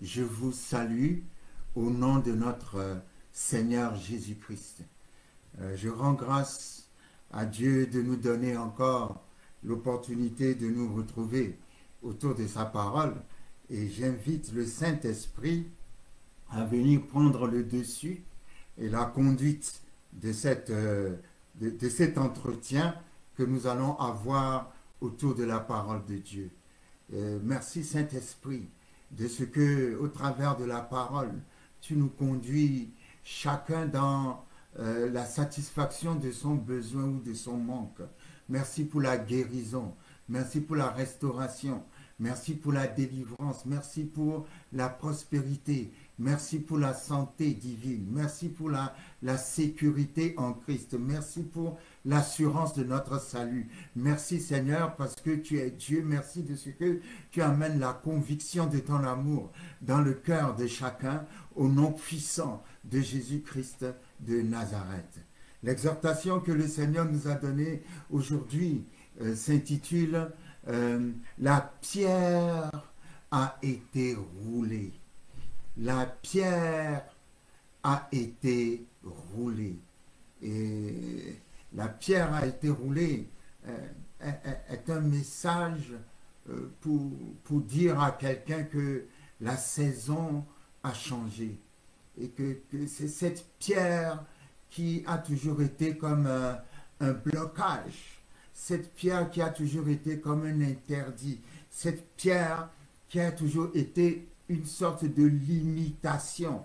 je vous salue au nom de notre Seigneur Jésus-Christ. Je rends grâce à Dieu de nous donner encore l'opportunité de nous retrouver autour de sa parole et j'invite le Saint-Esprit à venir prendre le dessus et la conduite de cet entretien que nous allons avoir autour de la parole de Dieu. Merci Saint-Esprit de ce que, au travers de la parole, tu nous conduis chacun dans la satisfaction de son besoin ou de son manque. Merci pour la guérison, merci pour la restauration, merci pour la délivrance, merci pour la prospérité, merci pour la santé divine, merci pour la sécurité en Christ, merci pour l'assurance de notre salut. Merci Seigneur parce que tu es Dieu, merci de ce que tu amènes la conviction de ton amour dans le cœur de chacun au nom puissant de Jésus-Christ de Nazareth. L'exhortation que le Seigneur nous a donnée aujourd'hui s'intitule « La pierre a été roulée ». La pierre a été roulée. Et la pierre a été roulée est un message pour dire à quelqu'un que la saison a changé. Et que c'est cette pierre qui a toujours été comme un blocage. Cette pierre qui a toujours été comme un interdit. Cette pierre qui a toujours été une sorte de limitation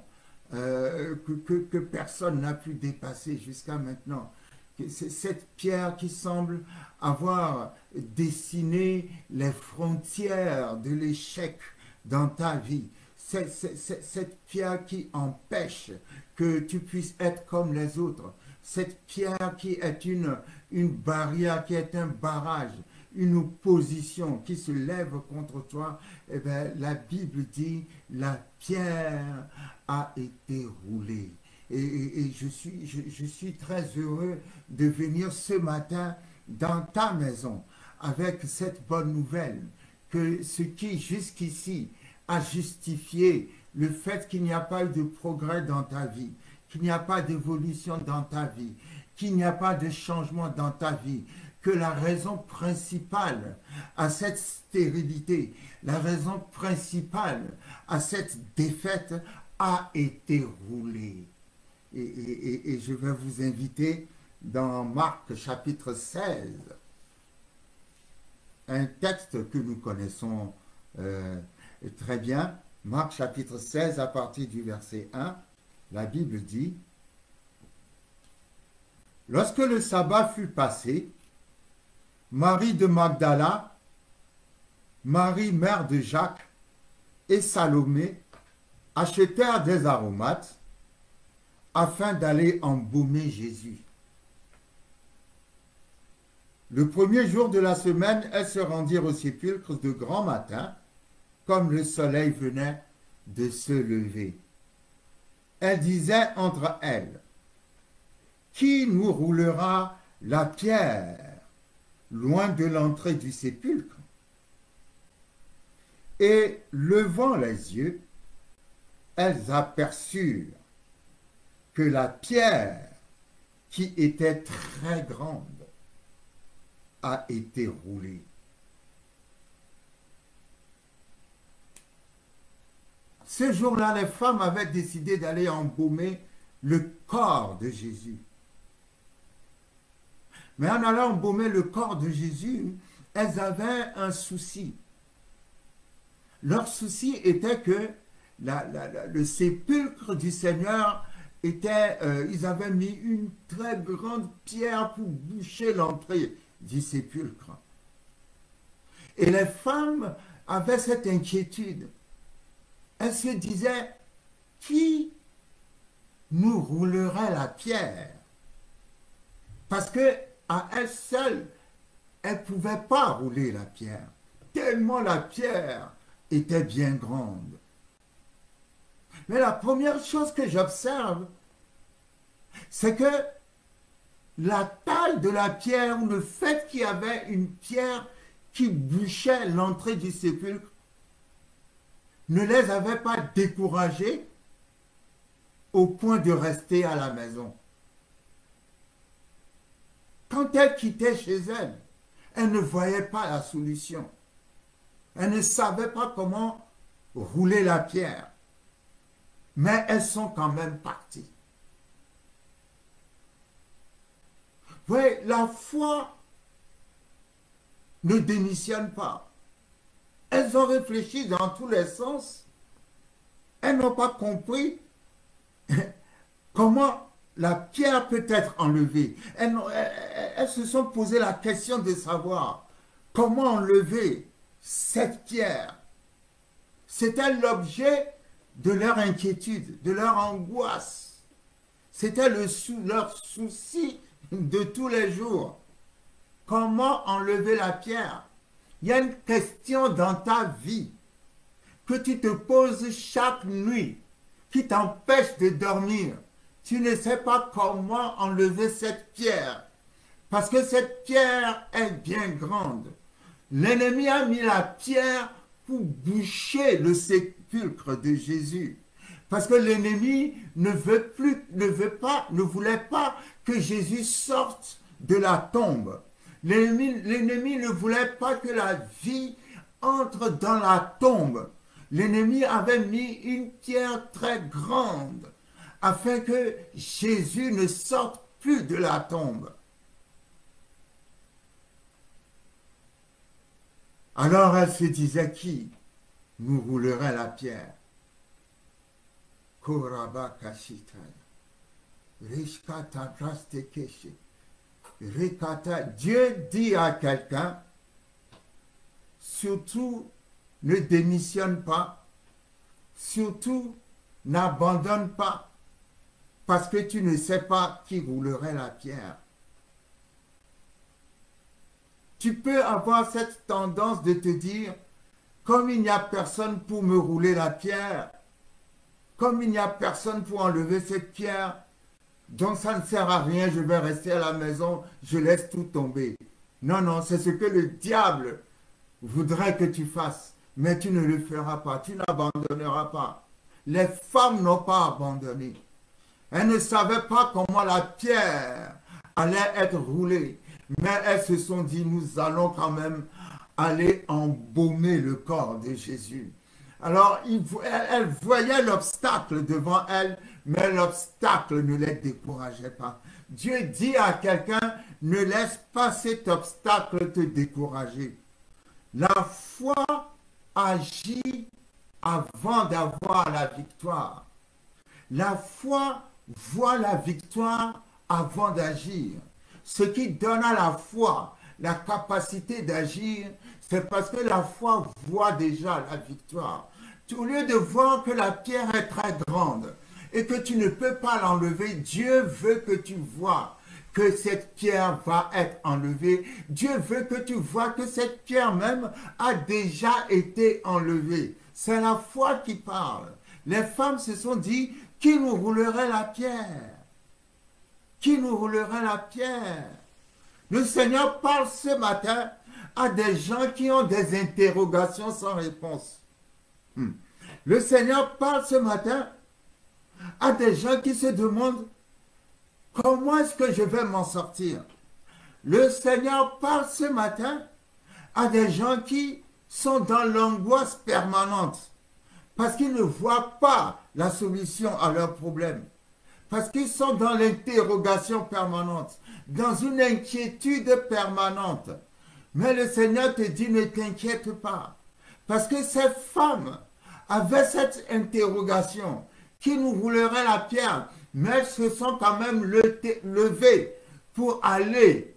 que personne n'a pu dépasser jusqu'à maintenant. C'est cette pierre qui semble avoir dessiné les frontières de l'échec dans ta vie. Cette pierre qui empêche que tu puisses être comme les autres. Cette pierre qui est une barrière, qui est un barrage, une opposition qui se lève contre toi, eh bien, la Bible dit la pierre a été roulée. Et je suis très heureux de venir ce matin dans ta maison avec cette bonne nouvelle que ce qui jusqu'ici a justifié le fait qu'il n'y a pas eu de progrès dans ta vie, qu'il n'y a pas d'évolution dans ta vie, qu'il n'y a pas de changement dans ta vie, que la raison principale à cette stérilité, la raison principale à cette défaite a été roulée. Et je vais vous inviter dans Marc chapitre 16, un texte que nous connaissons très bien. Marc chapitre 16 à partir du verset 1, la Bible dit « Lorsque le sabbat fut passé, Marie de Magdala, Marie mère de Jacques et Salomé achetèrent des aromates afin d'aller embaumer Jésus. Le premier jour de la semaine, elles se rendirent au sépulcre de grand matin, comme le soleil venait de se lever. Elles disaient entre elles, « Qui nous roulera la pierre loin de l'entrée du sépulcre ?» Et levant les yeux, elles aperçurent que la pierre, qui était très grande, a été roulée. Ce jour-là, les femmes avaient décidé d'aller embaumer le corps de Jésus. Mais en allant embaumer le corps de Jésus, elles avaient un souci. Leur souci était que le sépulcre du Seigneur était, ils avaient mis une très grande pierre pour boucher l'entrée du sépulcre. Et les femmes avaient cette inquiétude. Elles se disaient, qui nous roulerait la pierre? Parce que à elles seules, elles ne pouvaient pas rouler la pierre, tellement la pierre était bien grande. Mais la première chose que j'observe, c'est que la taille de la pierre, ou le fait qu'il y avait une pierre qui bouchait l'entrée du sépulcre, ne les avait pas découragés au point de rester à la maison. Quand elle quittait chez elle, elle ne voyait pas la solution. Elle ne savait pas comment rouler la pierre. Mais elles sont quand même parties. Oui, la foi ne démissionne pas. Elles ont réfléchi dans tous les sens. Elles n'ont pas compris comment la pierre peut être enlevée. Elles se sont posé la question de savoir comment enlever cette pierre. C'était l'objet de leur inquiétude, de leur angoisse. C'était leur souci de tous les jours. Comment enlever la pierre? Il y a une question dans ta vie que tu te poses chaque nuit qui t'empêche de dormir. Tu ne sais pas comment enlever cette pierre parce que cette pierre est bien grande. L'ennemi a mis la pierre pour boucher le sépulcre de Jésus. Parce que l'ennemi ne voulait pas que Jésus sorte de la tombe. L'ennemi ne voulait pas que la vie entre dans la tombe. L'ennemi avait mis une pierre très grande afin que Jésus ne sorte plus de la tombe. Alors elle se disait, qui nous roulerait la pierre? Dieu dit à quelqu'un, surtout ne démissionne pas, surtout n'abandonne pas, parce que tu ne sais pas qui roulerait la pierre. Tu peux avoir cette tendance de te dire, comme il n'y a personne pour me rouler la pierre, comme il n'y a personne pour enlever cette pierre, donc ça ne sert à rien, je vais rester à la maison, je laisse tout tomber. Non, non, c'est ce que le diable voudrait que tu fasses, mais tu ne le feras pas, tu n'abandonneras pas. Les femmes n'ont pas abandonné. Elles ne savaient pas comment la pierre allait être roulée, mais elles se sont dit, nous allons quand même aller embaumer le corps de Jésus. Alors, elles voyaient l'obstacle devant elles, mais l'obstacle ne les décourageait pas. Dieu dit à quelqu'un, ne laisse pas cet obstacle te décourager. La foi agit avant d'avoir la victoire. La foi voit la victoire avant d'agir. Ce qui donne à la foi la capacité d'agir, c'est parce que la foi voit déjà la victoire. Au lieu de voir que la pierre est très grande et que tu ne peux pas l'enlever, Dieu veut que tu vois que cette pierre va être enlevée. Dieu veut que tu vois que cette pierre même a déjà été enlevée. C'est la foi qui parle. Les femmes se sont dit, qui nous roulerait la pierre? Qui nous roulerait la pierre? Le Seigneur parle ce matin à des gens qui ont des interrogations sans réponse. Le Seigneur parle ce matin à des gens qui se demandent comment est-ce que je vais m'en sortir. Le Seigneur parle ce matin à des gens qui sont dans l'angoisse permanente parce qu'ils ne voient pas la solution à leurs problèmes. Parce qu'ils sont dans l'interrogation permanente, dans une inquiétude permanente. Mais le Seigneur te dit, ne t'inquiète pas. Parce que ces femmes avaient cette interrogation, qui nous roulerait la pierre, mais elles se sont quand même levées pour aller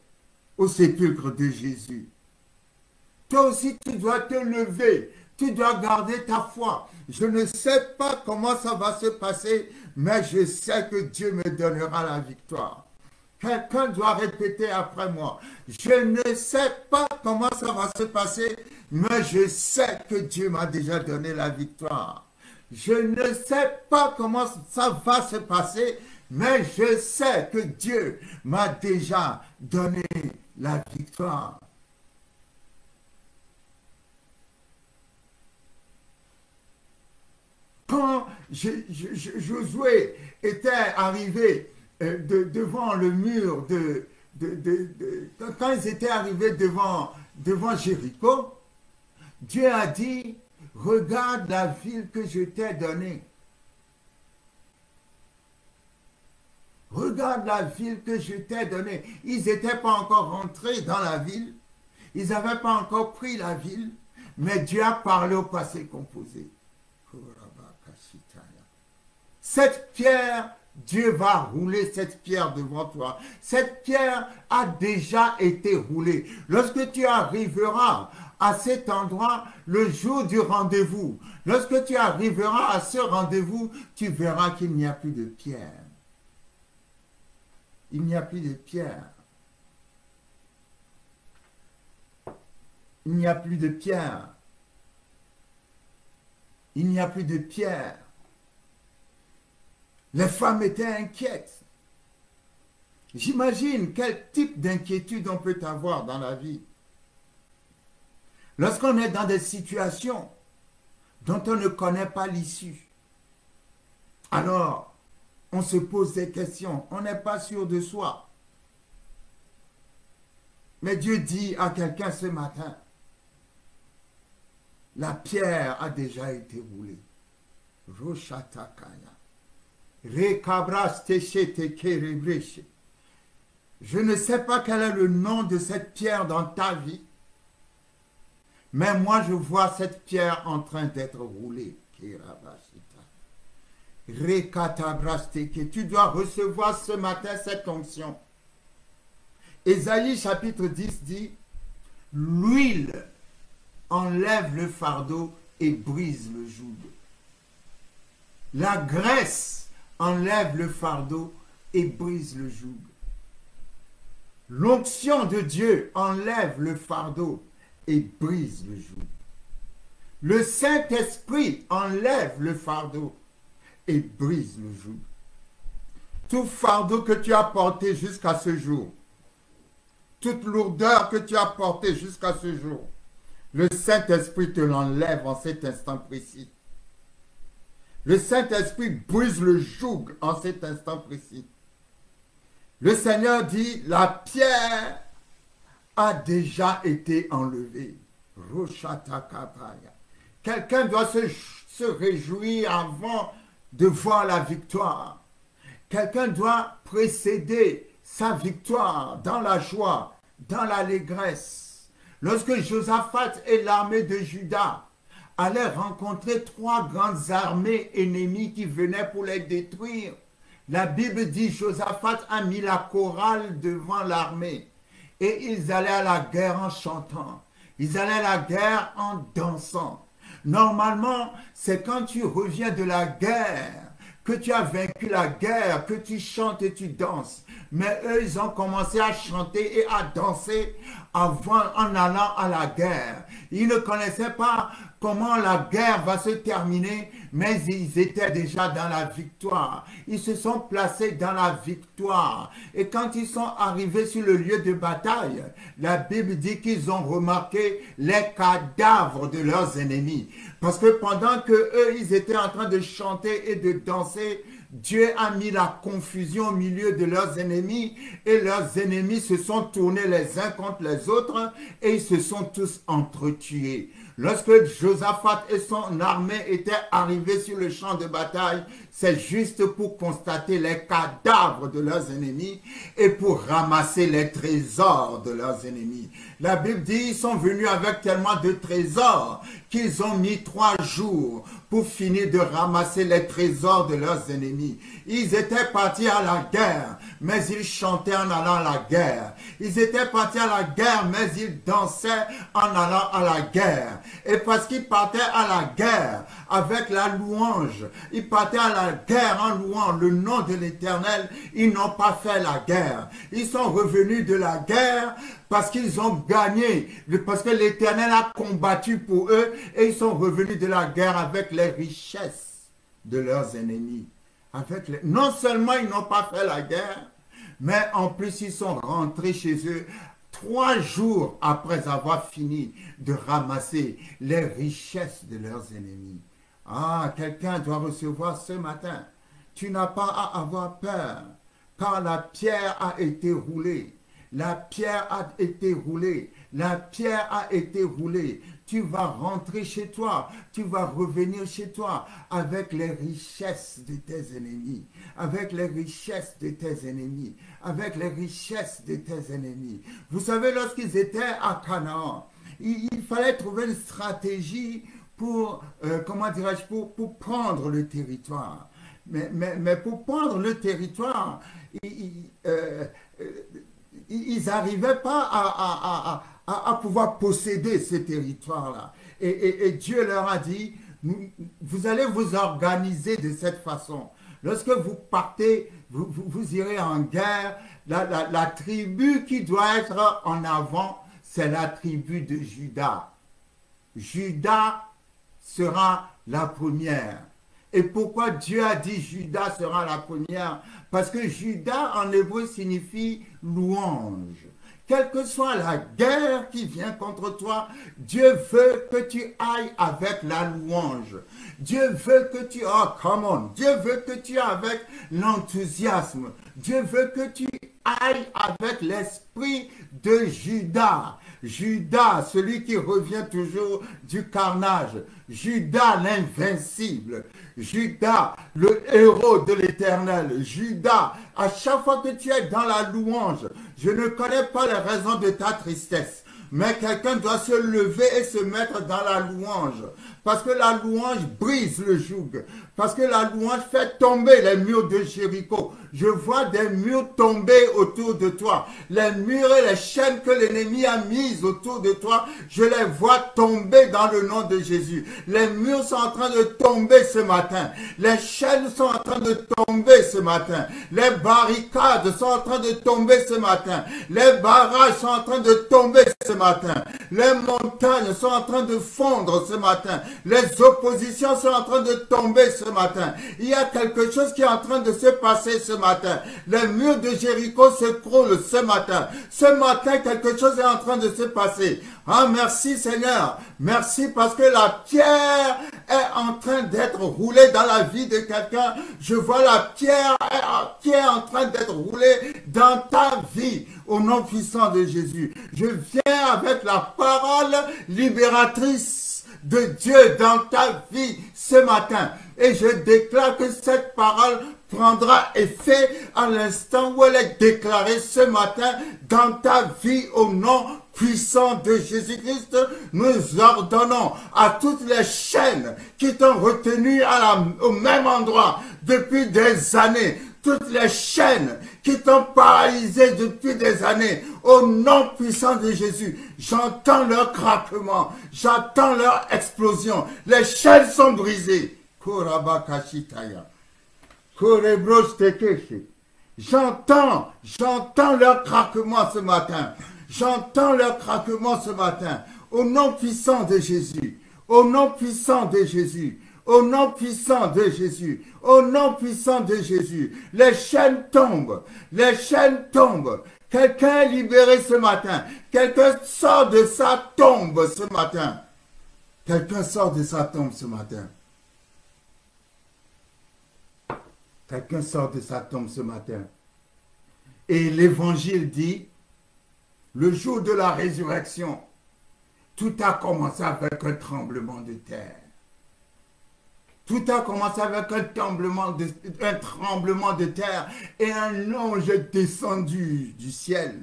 au sépulcre de Jésus. Toi aussi, tu dois te lever, tu dois garder ta foi. Je ne sais pas comment ça va se passer, mais je sais que Dieu me donnera la victoire. Quelqu'un doit répéter après moi. Je ne sais pas comment ça va se passer, mais je sais que Dieu m'a déjà donné la victoire. Je ne sais pas comment ça va se passer, mais je sais que Dieu m'a déjà donné la victoire. Quand Josué était arrivé devant le mur quand ils étaient arrivés devant Jéricho, Dieu a dit, regarde la ville que je t'ai donnée. Regarde la ville que je t'ai donnée. Ils n'étaient pas encore rentrés dans la ville. Ils n'avaient pas encore pris la ville. Mais Dieu a parlé au passé composé. Cette pierre, Dieu va rouler cette pierre devant toi. Cette pierre a déjà été roulée. Lorsque tu arriveras à cet endroit, le jour du rendez-vous, lorsque tu arriveras à ce rendez-vous, tu verras qu'il n'y a plus de pierre. Il n'y a plus de pierre. Il n'y a plus de pierre. Il n'y a plus de pierre. Les femmes étaient inquiètes. J'imagine quel type d'inquiétude on peut avoir dans la vie. Lorsqu'on est dans des situations dont on ne connaît pas l'issue, alors on se pose des questions, on n'est pas sûr de soi. Mais Dieu dit à quelqu'un ce matin, la pierre a déjà été roulée. Roshatakaya. Je ne sais pas quel est le nom de cette pierre dans ta vie, mais moi je vois cette pierre en train d'être roulée. Tu dois recevoir ce matin cette onction. Ésaïe chapitre 10 dit, l'huile enlève le fardeau et brise le joug. La graisse enlève le fardeau et brise le joug. L'onction de Dieu enlève le fardeau et brise le joug. Le Saint-Esprit enlève le fardeau et brise le joug. Tout fardeau que tu as porté jusqu'à ce jour, toute lourdeur que tu as portée jusqu'à ce jour, le Saint-Esprit te l'enlève en cet instant précis. Le Saint-Esprit brise le joug en cet instant précis. Le Seigneur dit, la pierre a déjà été enlevée. Quelqu'un doit se réjouir avant de voir la victoire. Quelqu'un doit précéder sa victoire dans la joie, dans l'allégresse. Lorsque Josaphat et l'armée de Juda allaient rencontrer 3 grandes armées ennemies qui venaient pour les détruire, la Bible dit Josaphat a mis la chorale devant l'armée et ils allaient à la guerre en chantant. Ils allaient à la guerre en dansant. Normalement, c'est quand tu reviens de la guerre, que tu as vaincu la guerre, que tu chantes et tu danses. Mais eux, ils ont commencé à chanter et à danser en allant à la guerre. Ils ne connaissaient pas comment la guerre va se terminer, mais ils étaient déjà dans la victoire. Ils se sont placés dans la victoire. Et quand ils sont arrivés sur le lieu de bataille, la Bible dit qu'ils ont remarqué les cadavres de leurs ennemis. Parce que pendant que eux, ils étaient en train de chanter et de danser, Dieu a mis la confusion au milieu de leurs ennemis et leurs ennemis se sont tournés les uns contre les autres et ils se sont tous entretués. Lorsque Josaphat et son armée étaient arrivés sur le champ de bataille, c'est juste pour constater les cadavres de leurs ennemis et pour ramasser les trésors de leurs ennemis. La Bible dit qu'ils sont venus avec tellement de trésors qu'ils ont mis 3 jours pour finir de ramasser les trésors de leurs ennemis. Ils étaient partis à la guerre, mais ils chantaient en allant à la guerre. Ils étaient partis à la guerre, mais ils dansaient en allant à la guerre. Et parce qu'ils partaient à la guerre avec la louange, ils partaient à la guerre en louant le nom de l'Éternel, ils n'ont pas fait la guerre. Ils sont revenus de la guerre parce qu'ils ont gagné, parce que l'Éternel a combattu pour eux et ils sont revenus de la guerre avec les richesses de leurs ennemis. Non seulement ils n'ont pas fait la guerre, mais en plus ils sont rentrés chez eux 3 jours après avoir fini de ramasser les richesses de leurs ennemis. Ah, quelqu'un doit recevoir ce matin. Tu n'as pas à avoir peur, car la pierre a été roulée. La pierre a été roulée. La pierre a été roulée. Tu vas rentrer chez toi. Tu vas revenir chez toi avec les richesses de tes ennemis. Avec les richesses de tes ennemis. Avec les richesses de tes ennemis. Vous savez, lorsqu'ils étaient à Canaan, il fallait trouver une stratégie pour, comment dirais-je, pour prendre le territoire. Mais pour prendre le territoire, ils n'arrivaient pas à pouvoir posséder ce territoire-là. Et Dieu leur a dit, vous allez vous organiser de cette façon. Lorsque vous partez, vous irez en guerre. La tribu qui doit être en avant, c'est la tribu de Juda. Juda sera la première. Et pourquoi Dieu a dit Juda sera la première? Parce que Juda en hébreu signifie louange. Quelle que soit la guerre qui vient contre toi, Dieu veut que tu ailles avec la louange. Dieu veut que tu Dieu veut que tu ailles avec l'enthousiasme. Dieu veut que tu ailles avec l'esprit de Judas. Judas, celui qui revient toujours du carnage. Judas, l'invincible. Judas, le héros de l'Éternel. Judas, à chaque fois que tu es dans la louange, je ne connais pas les raisons de ta tristesse, mais quelqu'un doit se lever et se mettre dans la louange. Parce que la louange brise le joug. Parce que la louange fait tomber les murs de Jéricho. Je vois des murs tomber autour de toi. Les murs et les chaînes que l'ennemi a mises autour de toi, je les vois tomber dans le nom de Jésus. Les murs sont en train de tomber ce matin. Les chaînes sont en train de tomber ce matin. Les barricades sont en train de tomber ce matin. Les barrages sont en train de tomber ce matin. Les montagnes sont en train de fondre ce matin. Les oppositions sont en train de tomber ce matin. Il y a quelque chose qui est en train de se passer ce matin. Les murs de Jéricho s'écroulent ce matin. Ce matin, quelque chose est en train de se passer. Ah, merci Seigneur. Merci parce que la pierre est en train d'être roulée dans la vie de quelqu'un. Je vois la pierre qui est en train d'être roulée dans ta vie. Au nom puissant de Jésus. Je viens avec la parole libératrice de Dieu dans ta vie ce matin. Et je déclare que cette parole prendra effet à l'instant où elle est déclarée ce matin dans ta vie au nom puissant de Jésus-Christ. Nous ordonnons à toutes les chaînes qui t'ont retenu au même endroit depuis des années, toutes les chaînes qui t'ont paralysé depuis des années, au nom puissant de Jésus, j'entends leur craquement, j'entends leur explosion. Les chaînes sont brisées. J'entends leur craquement ce matin. J'entends leur craquement ce matin. Au nom puissant de Jésus. Au nom puissant de Jésus. Au nom puissant de Jésus. Au nom puissant de Jésus. Les chaînes tombent. Les chaînes tombent. Quelqu'un est libéré ce matin. Quelqu'un sort de sa tombe ce matin. Quelqu'un sort de sa tombe ce matin. Quelqu'un sort de sa tombe ce matin. Et l'évangile dit, le jour de la résurrection, tout a commencé avec un tremblement de terre. Tout a commencé avec un tremblement de terre et un ange est descendu du ciel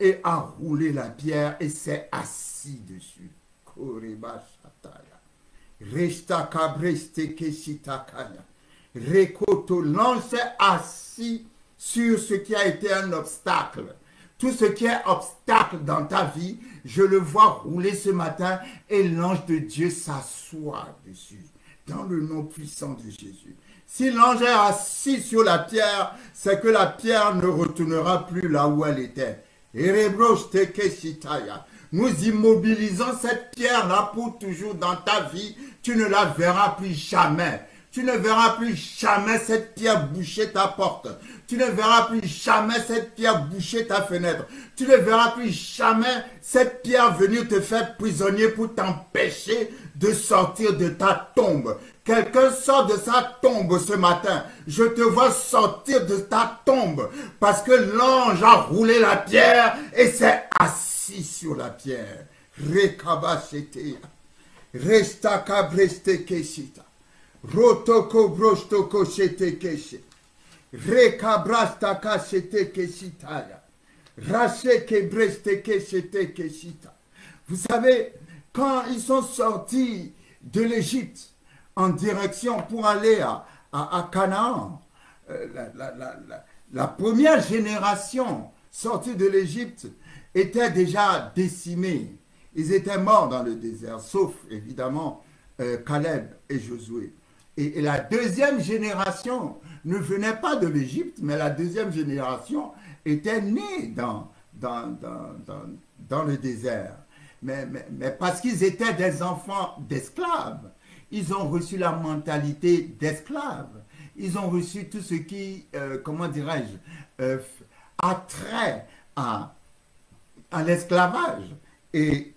et a roulé la pierre et s'est assis dessus. L'ange s'est assis sur ce qui a été un obstacle. Tout ce qui est obstacle dans ta vie, je le vois rouler ce matin et l'ange de Dieu s'assoit dessus. Dans le nom puissant de Jésus. Si l'ange est assis sur la pierre, c'est que la pierre ne retournera plus là où elle était. Nous immobilisons cette pierre-là pour toujours dans ta vie. Tu ne la verras plus jamais. Tu ne verras plus jamais cette pierre boucher ta porte. Tu ne verras plus jamais cette pierre boucher ta fenêtre. Tu ne verras plus jamais cette pierre venir te faire prisonnier pour t'empêcher de sortir de ta tombe. Quelqu'un sort de sa tombe ce matin. Je te vois sortir de ta tombe parce que l'ange a roulé la pierre et s'est assis sur la pierre. Rekabashete. Restaka breste keshita. Rotoko brostoko shete keshe. Rekabrastaka shete keshitaya. Racheke breste keshete keshita. Vous savez, quand ils sont sortis de l'Égypte en direction pour aller à Canaan, la première génération sortie de l'Égypte était déjà décimée. Ils étaient morts dans le désert, sauf évidemment Caleb et Josué. Et la deuxième génération ne venait pas de l'Égypte, mais la deuxième génération était née dans le désert. Mais parce qu'ils étaient des enfants d'esclaves, ils ont reçu la mentalité d'esclaves. Ils ont reçu tout ce qui, comment dirais-je, a trait à l'esclavage. Et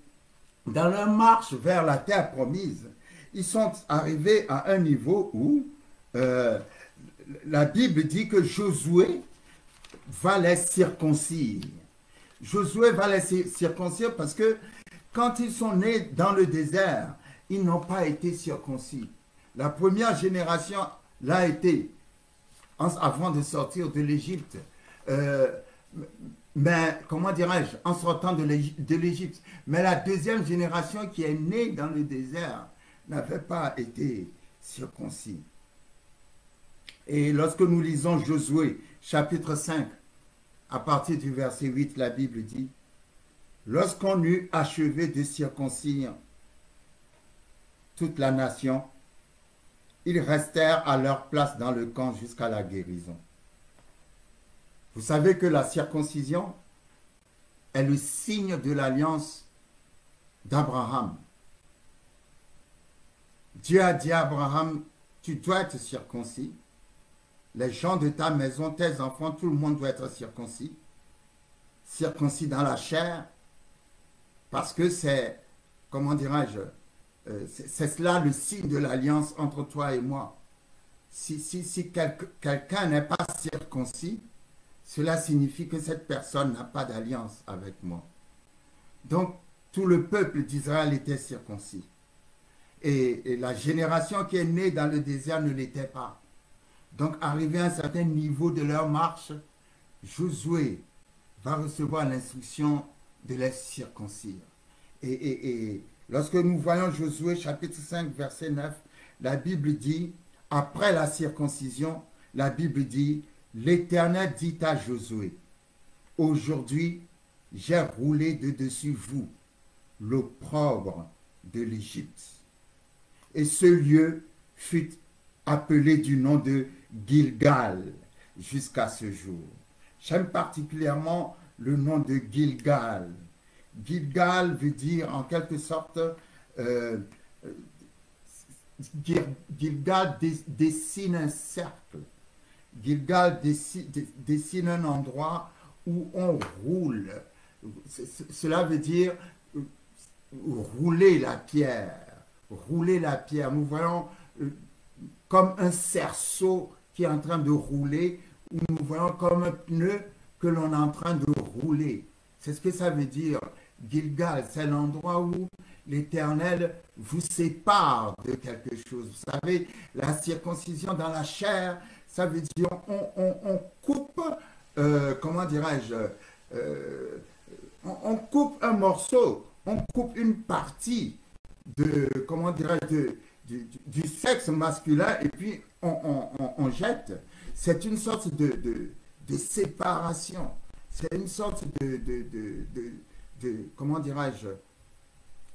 dans leur marche vers la terre promise, ils sont arrivés à un niveau où la Bible dit que Josué va les circoncire. Josué va les circoncire parce que quand ils sont nés dans le désert, ils n'ont pas été circoncis. La première génération l'a été avant de sortir de l'Égypte. Mais, comment dirais-je, en sortant de l'Égypte. Mais la deuxième génération qui est née dans le désert n'avait pas été circoncis. Et lorsque nous lisons Josué, chapitre 5, à partir du verset 8, la Bible dit: lorsqu'on eut achevé de circoncire toute la nation, ils restèrent à leur place dans le camp jusqu'à la guérison. Vous savez que la circoncision est le signe de l'alliance d'Abraham. Dieu a dit à Abraham: tu dois être circoncis. Les gens de ta maison, tes enfants, tout le monde doit être circoncis. Circoncis dans la chair, parce que c'est, comment dirais-je, c'est cela le signe de l'alliance entre toi et moi. Si quelqu'un n'est pas circoncis, cela signifie que cette personne n'a pas d'alliance avec moi. Donc, tout le peuple d'Israël était circoncis. Et la génération qui est née dans le désert ne l'était pas. Donc, arrivé à un certain niveau de leur marche, Josué va recevoir l'instruction de les circoncire. Et lorsque nous voyons Josué chapitre 5, verset 9, la Bible dit, après la circoncision, la Bible dit, l'Éternel dit à Josué, aujourd'hui, j'ai roulé de dessus vous l'opprobre de l'Égypte. Et ce lieu fut appelé du nom de Gilgal jusqu'à ce jour. J'aime particulièrement le nom de Gilgal. Gilgal veut dire en quelque sorte, Gilgal dessine un cercle. Gilgal dessine un endroit où on roule. Cela veut dire rouler la pierre. Rouler la pierre. Nous voyons comme un cerceau qui est en train de rouler, ou nous voyons comme un pneu que l'on est en train de rouler. C'est ce que ça veut dire. Gilgal, c'est l'endroit où l'Éternel vous sépare de quelque chose. Vous savez, la circoncision dans la chair, ça veut dire on coupe, comment dirais-je, on coupe un morceau, on coupe une partie de, comment dirais-je, du sexe masculin et puis on jette. C'est une sorte de séparation. C'est une sorte de comment dirais-je,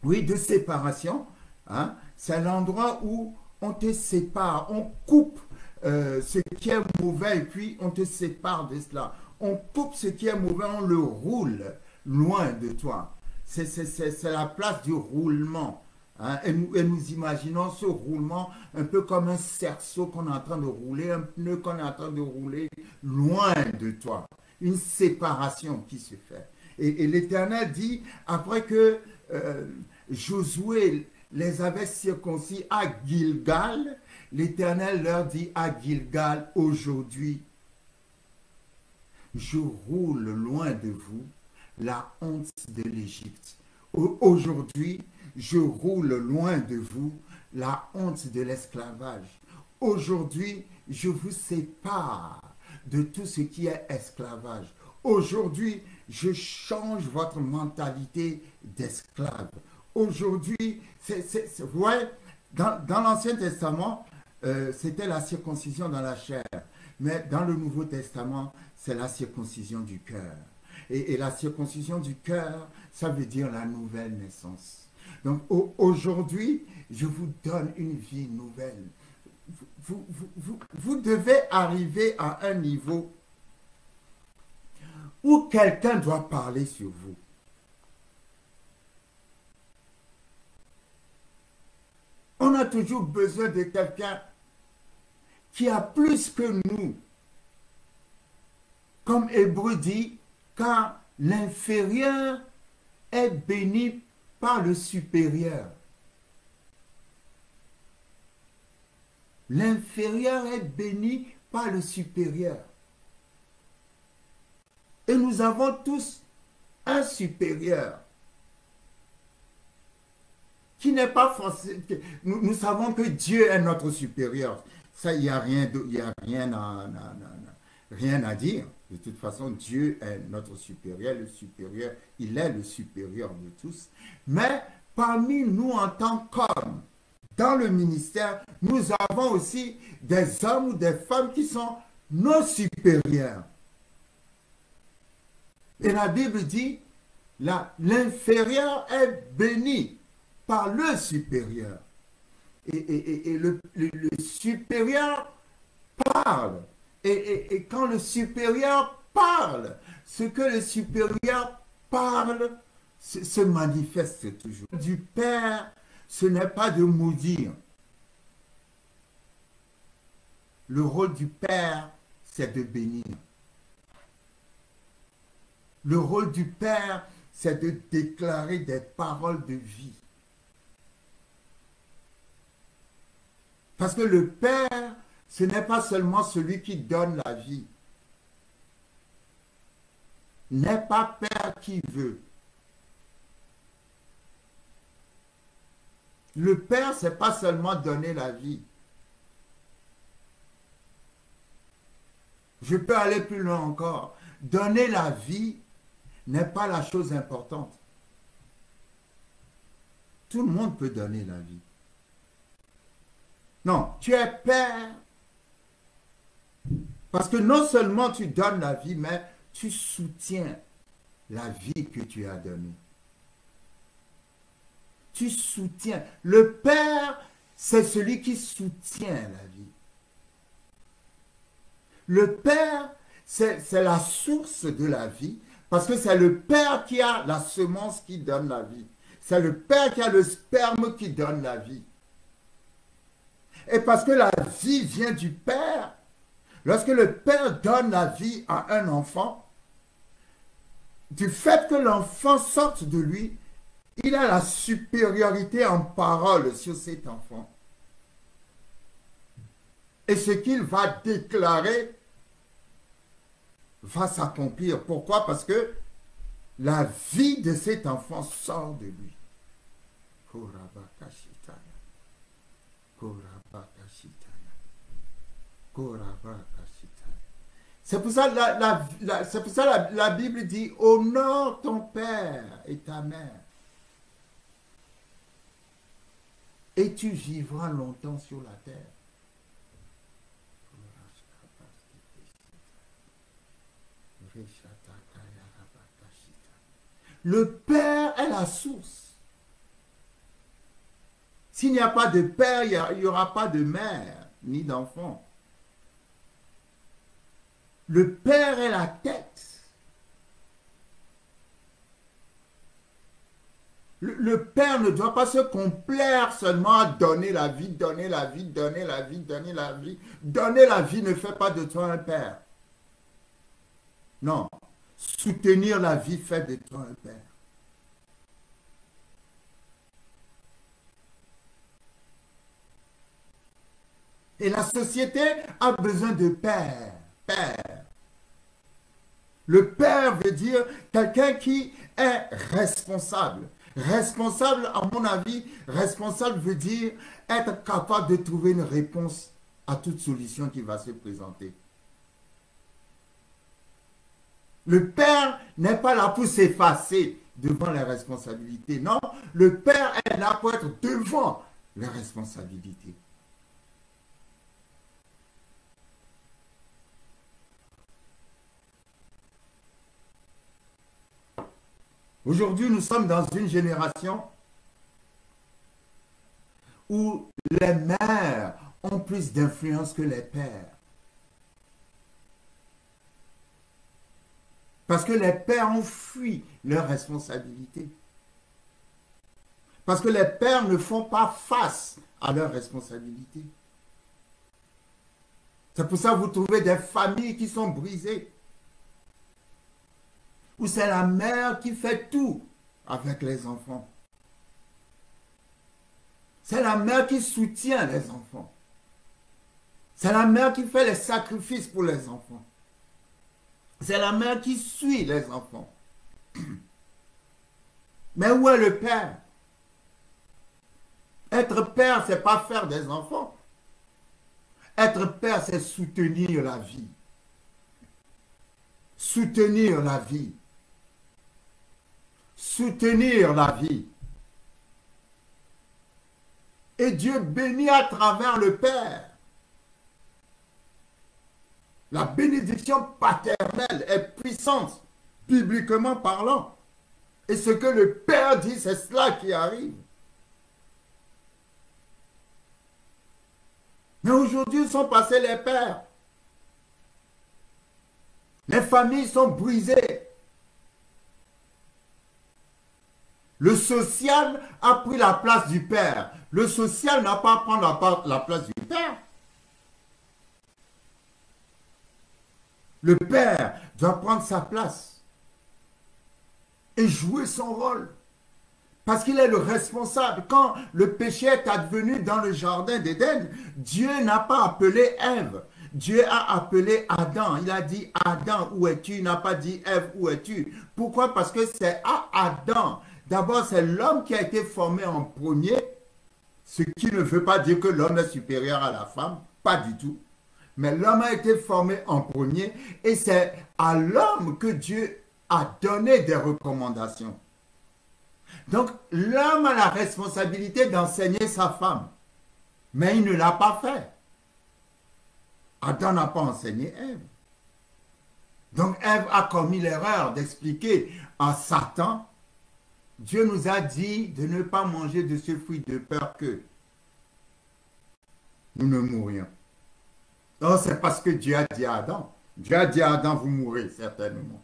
oui, de séparation. Hein? C'est l'endroit où on te sépare, on coupe ce qui est mauvais et puis on te sépare de cela. On coupe ce qui est mauvais, on le roule loin de toi. C'est la place du roulement. Hein? Et nous imaginons ce roulement un peu comme un cerceau qu'on est en train de rouler, un pneu qu'on est en train de rouler loin de toi. Une séparation qui se fait. Et l'Éternel dit, après que Josué les avait circoncis à Gilgal, l'Éternel leur dit à Gilgal, aujourd'hui, je roule loin de vous la honte de l'Égypte. Aujourd'hui, je roule loin de vous la honte de l'esclavage. Aujourd'hui, je vous sépare de tout ce qui est esclavage. Aujourd'hui, je change votre mentalité d'esclave. Aujourd'hui, vous voyez, dans l'Ancien Testament, c'était la circoncision dans la chair. Mais dans le Nouveau Testament, c'est la circoncision du cœur. Et la circoncision du cœur, ça veut dire la nouvelle naissance. Donc aujourd'hui, je vous donne une vie nouvelle. Vous devez arriver à un niveau où quelqu'un doit parler sur vous. On a toujours besoin de quelqu'un qui a plus que nous. Comme Hébreu dit, car l'inférieur est béni par le supérieur. L'inférieur est béni par le supérieur. Et nous avons tous un supérieur qui n'est pas forcément... Nous savons que Dieu est notre supérieur. Ça, il n'y a rien à dire. De toute façon, Dieu est notre supérieur, le supérieur, il est le supérieur de tous. Mais parmi nous en tant qu'hommes, dans le ministère, nous avons aussi des hommes ou des femmes qui sont nos supérieurs. Et la Bible dit, l'inférieur est béni par le supérieur. Et le supérieur parle. Et quand le supérieur parle, ce que le supérieur parle se manifeste toujours. Du Père, ce n'est pas de maudire. Le rôle du Père, c'est de bénir. Le rôle du Père, c'est de déclarer des paroles de vie. Parce que le Père, ce n'est pas seulement celui qui donne la vie. N'est pas Père qui veut. Le Père, ce n'est pas seulement donner la vie. Je peux aller plus loin encore. Donner la vie n'est pas la chose importante. Tout le monde peut donner la vie. Non, tu es Père parce que non seulement tu donnes la vie, mais tu soutiens la vie que tu as donnée. Tu soutiens. Le Père, c'est celui qui soutient la vie. Le Père, c'est la source de la vie, parce que c'est le Père qui a la semence qui donne la vie. C'est le Père qui a le sperme qui donne la vie. Et parce que la vie vient du Père, lorsque le Père donne la vie à un enfant, du fait que l'enfant sorte de lui, il a la supériorité en parole sur cet enfant. Et ce qu'il va déclarer va s'accomplir. Pourquoi? Parce que la vie de cet enfant sort de lui. C'est pour ça que la Bible dit, honore ton père et ta mère, et tu vivras longtemps sur la terre. Le Père est la source. S'il n'y a pas de père, il n'y aura pas de mère, ni d'enfant. Le Père est la tête. Le Père ne doit pas se complaire seulement à donner la vie, donner la vie, donner la vie, donner la vie. Donner la vie ne fait pas de toi un Père. Non. Soutenir la vie fait de toi un Père. Et la société a besoin de père. Père. Le père veut dire quelqu'un qui est responsable. Responsable, à mon avis, responsable veut dire être capable de trouver une réponse à toute solution qui va se présenter. Le père n'est pas là pour s'effacer devant les responsabilités. Non, le père est là pour être devant les responsabilités. Aujourd'hui, nous sommes dans une génération où les mères ont plus d'influence que les pères. Parce que les pères ont fui leurs responsabilités. Parce que les pères ne font pas face à leurs responsabilités. C'est pour ça que vous trouvez des familles qui sont brisées. Où c'est la mère qui fait tout avec les enfants. C'est la mère qui soutient les enfants. C'est la mère qui fait les sacrifices pour les enfants. C'est la mère qui suit les enfants. Mais où est le père? Être père, ce n'est pas faire des enfants. Être père, c'est soutenir la vie. Soutenir la vie. Soutenir la vie. Et Dieu bénit à travers le Père. La bénédiction paternelle est puissante, bibliquement parlant. Et ce que le Père dit, c'est cela qui arrive. Mais aujourd'hui, sont passés les pères. Les familles sont brisées. Le social a pris la place du père. Le social n'a pas à prendre la place du père. Le père doit prendre sa place et jouer son rôle. Parce qu'il est le responsable. Quand le péché est advenu dans le jardin d'Éden, Dieu n'a pas appelé Ève. Dieu a appelé Adam. Il a dit, Adam, où es-tu? Il n'a pas dit, Ève, où es-tu? Pourquoi? Parce que c'est à Adam. D'abord, c'est l'homme qui a été formé en premier, ce qui ne veut pas dire que l'homme est supérieur à la femme. Pas du tout. Mais l'homme a été formé en premier et c'est à l'homme que Dieu a donné des recommandations. Donc, l'homme a la responsabilité d'enseigner sa femme. Mais il ne l'a pas fait. Adam n'a pas enseigné Ève. Donc, Ève a commis l'erreur d'expliquer à Satan, Dieu nous a dit de ne pas manger de ce fruit de peur que nous ne mourions. Non, c'est parce que Dieu a dit à Adam. Dieu a dit à Adam, vous mourrez certainement.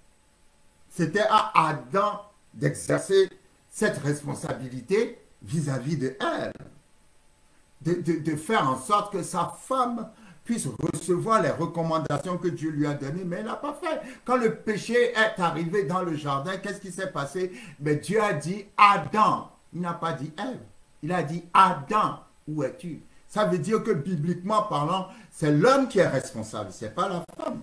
C'était à Adam d'exercer cette responsabilité vis-à-vis de elle. De faire en sorte que sa femme puisse recevoir les recommandations que Dieu lui a données, mais elle n'a pas fait. Quand le péché est arrivé dans le jardin, qu'est-ce qui s'est passé? Mais Dieu a dit Adam. Il n'a pas dit Ève. Il a dit Adam, où es-tu? Ça veut dire que bibliquement parlant, c'est l'homme qui est responsable, ce n'est pas la femme.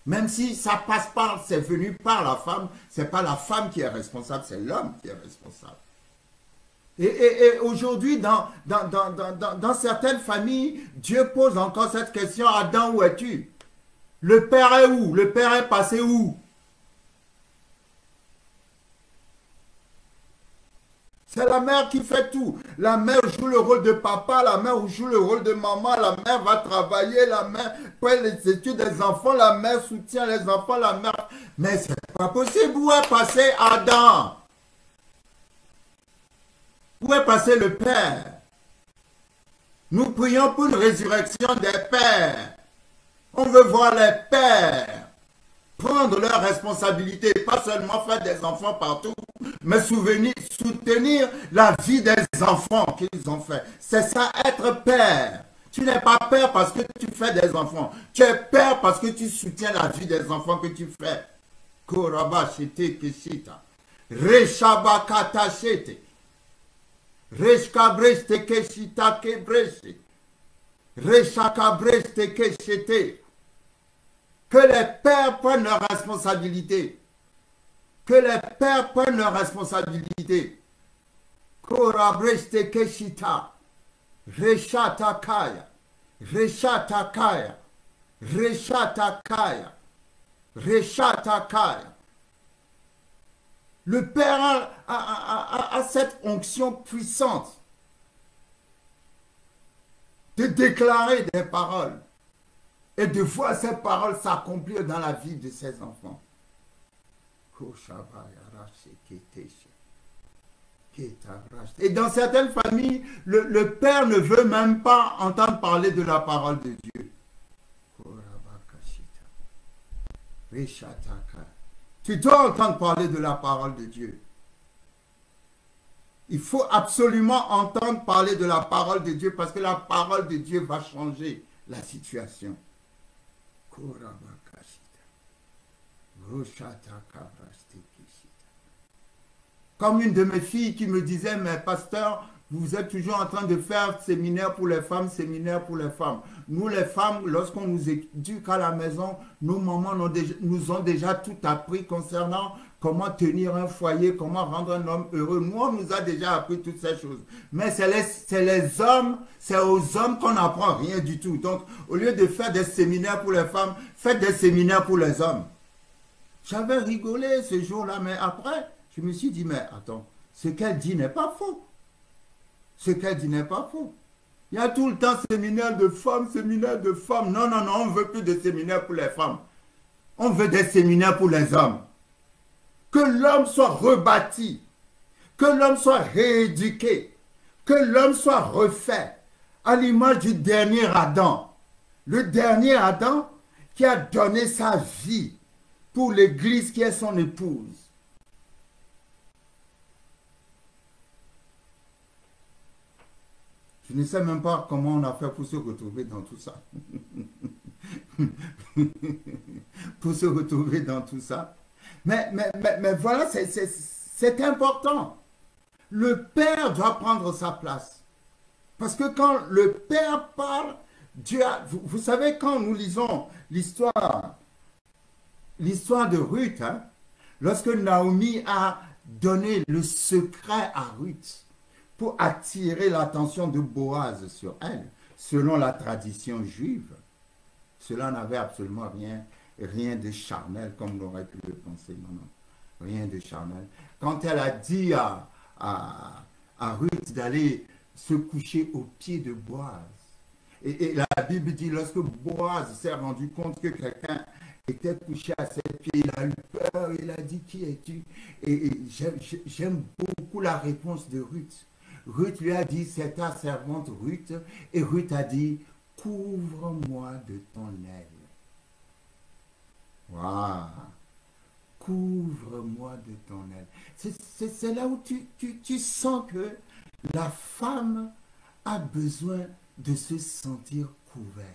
Même si ça passe par, c'est venu par la femme, ce n'est pas la femme qui est responsable, c'est l'homme qui est responsable. Et aujourd'hui, dans certaines familles, Dieu pose encore cette question, Adam, où es-tu? Le père est où? Le père est passé où? C'est la mère qui fait tout. La mère joue le rôle de papa, la mère joue le rôle de maman, la mère va travailler, la mère fait les études des enfants, la mère soutient les enfants, la mère... Mais c'est pas possible. Où est passé Adam? Où est passé le Père? Nous prions pour une résurrection des pères. On veut voir les pères prendre leurs responsabilités, pas seulement faire des enfants partout, mais soutenir la vie des enfants qu'ils ont fait. C'est ça, être père. Tu n'es pas père parce que tu fais des enfants. Tu es père parce que tu soutiens la vie des enfants que tu fais. Korabashite kishita. Reshabakatashete. Reshkabreste keshita kebreste. Reshakabreste keshete. Que les pères prennent leurs responsabilités. Que les pères prennent leurs responsabilités. Korabreste keshita. Reshatakaya. Reshatakaya. Reshatakaya. Reshatakaya. Le Père a cette onction puissante de déclarer des paroles et de voir ces paroles s'accomplir dans la vie de ses enfants. Et dans certaines familles, le père ne veut même pas entendre parler de la parole de Dieu. Tu dois entendre parler de la parole de Dieu. Il faut absolument entendre parler de la parole de Dieu parce que la parole de Dieu va changer la situation. Comme une de mes filles qui me disait, mais pasteur, vous êtes toujours en train de faire séminaire pour les femmes, séminaire pour les femmes. Nous les femmes, lorsqu'on nous éduque à la maison, nos mamans nous ont déjà tout appris concernant comment tenir un foyer, comment rendre un homme heureux. Nous, on nous a déjà appris toutes ces choses. Mais c'est les hommes, c'est aux hommes qu'on n'apprend rien du tout. Donc, au lieu de faire des séminaires pour les femmes, faites des séminaires pour les hommes. J'avais rigolé ce jour-là, mais après, je me suis dit, mais attends, ce qu'elle dit n'est pas faux. Ce qu'elle dit n'est pas faux. Il y a tout le temps séminaire de femmes, séminaire de femmes. Non, non, non, on ne veut plus de séminaire pour les femmes. On veut des séminaires pour les hommes. Que l'homme soit rebâti, que l'homme soit rééduqué, que l'homme soit refait à l'image du dernier Adam. Le dernier Adam qui a donné sa vie pour l'Église qui est son épouse. Je ne sais même pas comment on a fait pour se retrouver dans tout ça. Pour se retrouver dans tout ça. Mais voilà, c'est important. Le Père doit prendre sa place. Parce que quand le Père parle, Dieu a, vous savez, quand nous lisons l'histoire de Ruth, hein, lorsque Naomi a donné le secret à Ruth, pour attirer l'attention de Boaz sur elle, selon la tradition juive. Cela n'avait absolument rien de charnel, comme on aurait pu le penser. Non, non, rien de charnel. Quand elle a dit à Ruth d'aller se coucher aux pieds de Boaz, et la Bible dit, lorsque Boaz s'est rendu compte que quelqu'un était couché à ses pieds, il a eu peur, il a dit, qui es-tu? Et j'aime beaucoup la réponse de Ruth. Ruth lui a dit, c'est ta servante Ruth. Et Ruth a dit, couvre-moi de ton aile. Waouh! Couvre-moi de ton aile. C'est là où tu sens que la femme a besoin de se sentir couverte.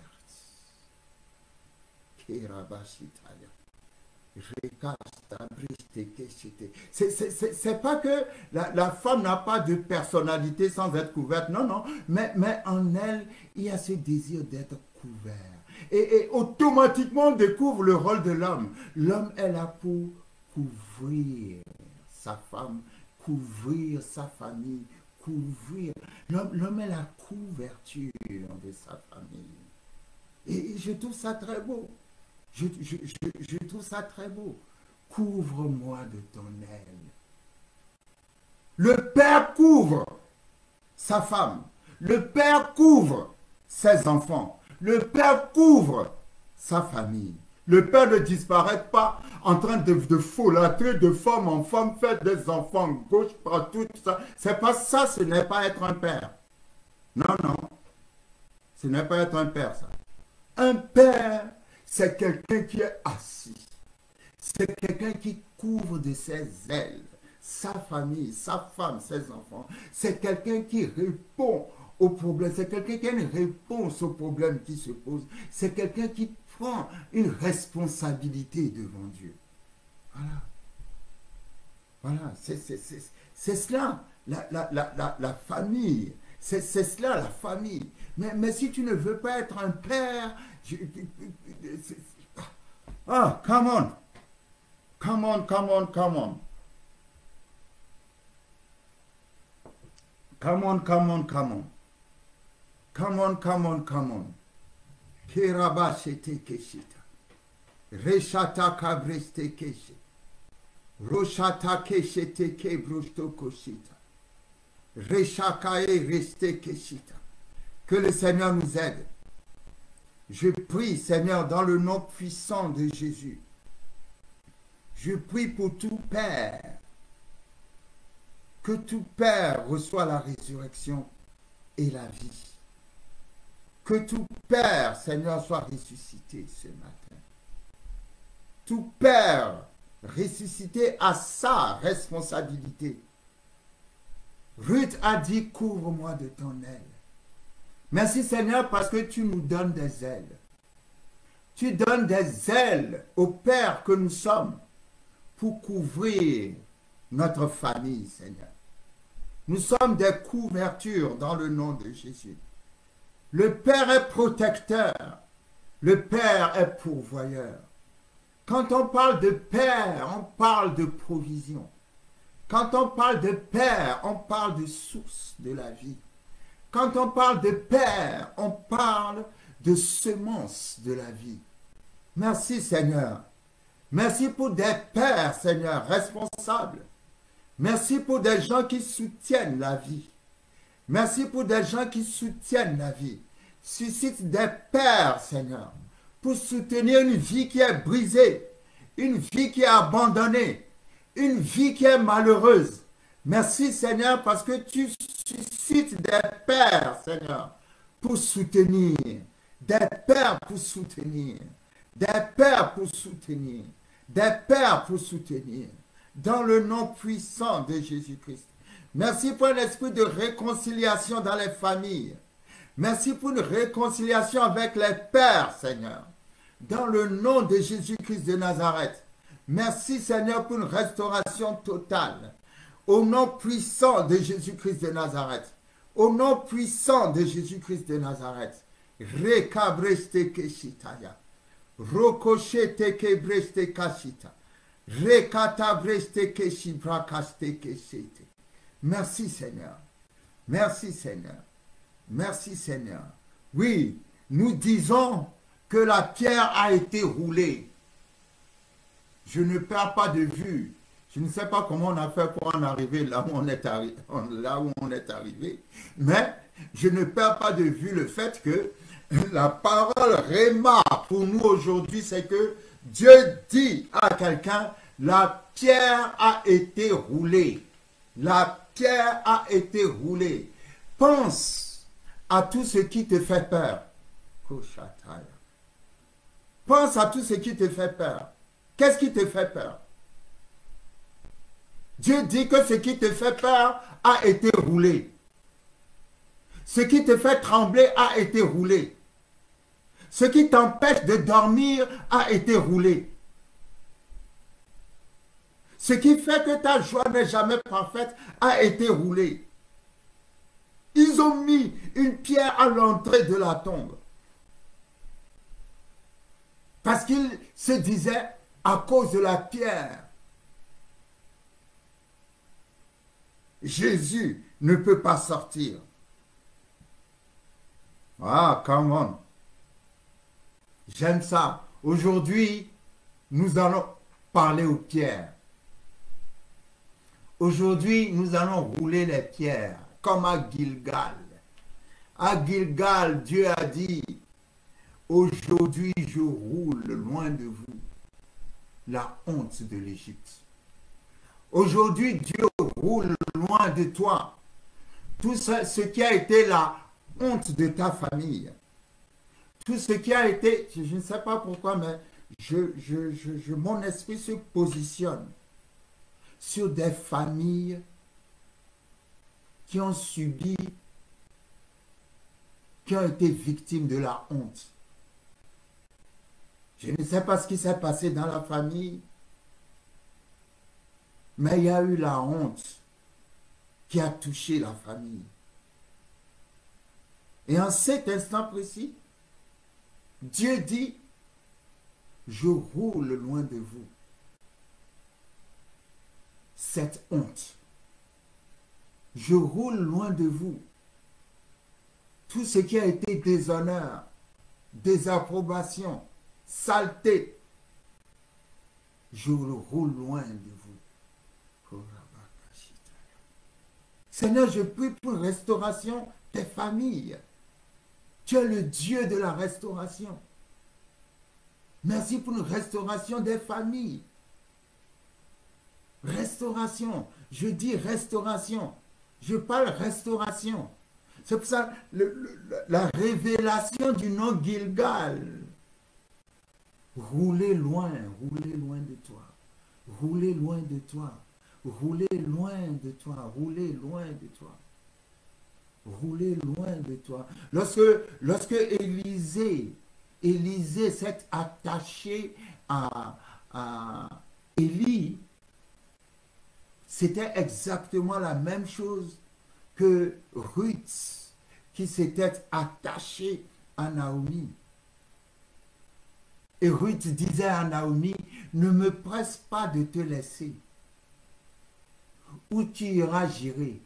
C'est pas que la femme n'a pas de personnalité sans être couverte, non, non, mais en elle, il y a ce désir d'être couvert. Et automatiquement, on découvre le rôle de l'homme. L'homme est là pour couvrir sa femme, couvrir sa famille, couvrir. L'homme est la couverture de sa famille. Et je trouve ça très beau. Je trouve ça très beau. Couvre-moi de ton aile. Le Père couvre sa femme. Le Père couvre ses enfants. Le Père couvre sa famille. Le Père ne disparaît pas en train de folâtrer de femme en femme, faire des enfants gauche partout, tout ça. C'est pas ça, ce n'est pas être un père. Non, non. Ce n'est pas être un père, ça. Un père, c'est quelqu'un qui est assis. C'est quelqu'un qui couvre de ses ailes sa famille, sa femme, ses enfants. C'est quelqu'un qui répond aux problèmes. C'est quelqu'un qui a une réponse aux problèmes qui se posent. C'est quelqu'un qui prend une responsabilité devant Dieu. Voilà. Voilà, c'est cela, la famille. C'est cela la famille. Mais si tu ne veux pas être un père, ah, come on. Come on, come on, come on. Come on, come on, come on. Come on, come on, come on. Kirabashete keshita. Reshata kabreste keshe. Roshata keshete kebrusto koshita. Reshakae reste keshita. Que le Seigneur nous aide. Je prie, Seigneur, dans le nom puissant de Jésus. Je prie pour tout Père. Que tout Père reçoit la résurrection et la vie. Que tout Père, Seigneur, soit ressuscité ce matin. Tout Père ressuscité à sa responsabilité. Ruth a dit, couvre-moi de ton aile. Merci Seigneur parce que tu nous donnes des ailes. Tu donnes des ailes au Père que nous sommes pour couvrir notre famille, Seigneur. Nous sommes des couvertures dans le nom de Jésus. Le Père est protecteur. Le Père est pourvoyeur. Quand on parle de Père, on parle de provision. Quand on parle de Père, on parle de source de la vie. Quand on parle de Père, on parle de semence de la vie. Merci Seigneur. Merci pour des pères, Seigneur, responsables. Merci pour des gens qui soutiennent la vie. Merci pour des gens qui soutiennent la vie. Suscite des pères, Seigneur, pour soutenir une vie qui est brisée, une vie qui est abandonnée, une vie qui est malheureuse. Merci, Seigneur, parce que tu suscites des pères, Seigneur, pour soutenir, des pères pour soutenir, des pères pour soutenir, des pères pour soutenir, dans le nom puissant de Jésus-Christ. Merci pour un esprit de réconciliation dans les familles. Merci pour une réconciliation avec les pères, Seigneur, dans le nom de Jésus-Christ de Nazareth. Merci, Seigneur, pour une restauration totale. Au nom puissant de Jésus-Christ de Nazareth. Au nom puissant de Jésus-Christ de Nazareth. Rekabreste keshitaya. Rokoshete kebreste kashita. Rekatabreste keshibrakaste keshite. Merci Seigneur. Merci Seigneur. Merci Seigneur. Oui, nous disons que la pierre a été roulée. Je ne perds pas de vue. Je ne sais pas comment on a fait pour en arriver là où on est arrivé, mais je ne perds pas de vue le fait que la parole réma pour nous aujourd'hui, c'est que Dieu dit à quelqu'un, la pierre a été roulée. La pierre a été roulée. Pense à tout ce qui te fait peur. Pense à tout ce qui te fait peur. Qu'est-ce qui te fait peur? Dieu dit que ce qui te fait peur a été roulé. Ce qui te fait trembler a été roulé. Ce qui t'empêche de dormir a été roulé. Ce qui fait que ta joie n'est jamais parfaite a été roulé. Ils ont mis une pierre à l'entrée de la tombe. Parce qu'ils se disaient, à cause de la pierre, Jésus ne peut pas sortir. Ah, come on. J'aime ça. Aujourd'hui, nous allons parler aux pierres. Aujourd'hui, nous allons rouler les pierres, comme à Gilgal. À Gilgal, Dieu a dit, aujourd'hui, je roule loin de vous la honte de l'Égypte. Aujourd'hui, Dieu roule loin de toi tout ce qui a été la honte de ta famille. Tout ce qui a été, je ne sais pas pourquoi, mais mon esprit se positionne sur des familles qui ont subi, qui ont été victimes de la honte. Je ne sais pas ce qui s'est passé dans la famille, mais il y a eu la honte qui a touché la famille. Et en cet instant précis, Dieu dit, je roule loin de vous cette honte. Je roule loin de vous tout ce qui a été déshonneur, désapprobation, saleté. Je le roule loin de vous. Seigneur, je prie pour une restauration des familles. Tu es le Dieu de la restauration. Merci pour une restauration des familles. Restauration. Je dis restauration. Je parle restauration. C'est pour ça la révélation du nom Gilgal. Roulez loin de toi. Roulez loin de toi. Roulez loin de toi. Roulez loin de toi. Roulez loin de toi. Lorsque Élisée s'est attaché à Élie, c'était exactement la même chose que Ruth qui s'était attachée à Naomi. Et Ruth disait à Naomi, ne me presse pas de te laisser. Où tu iras, j'irai.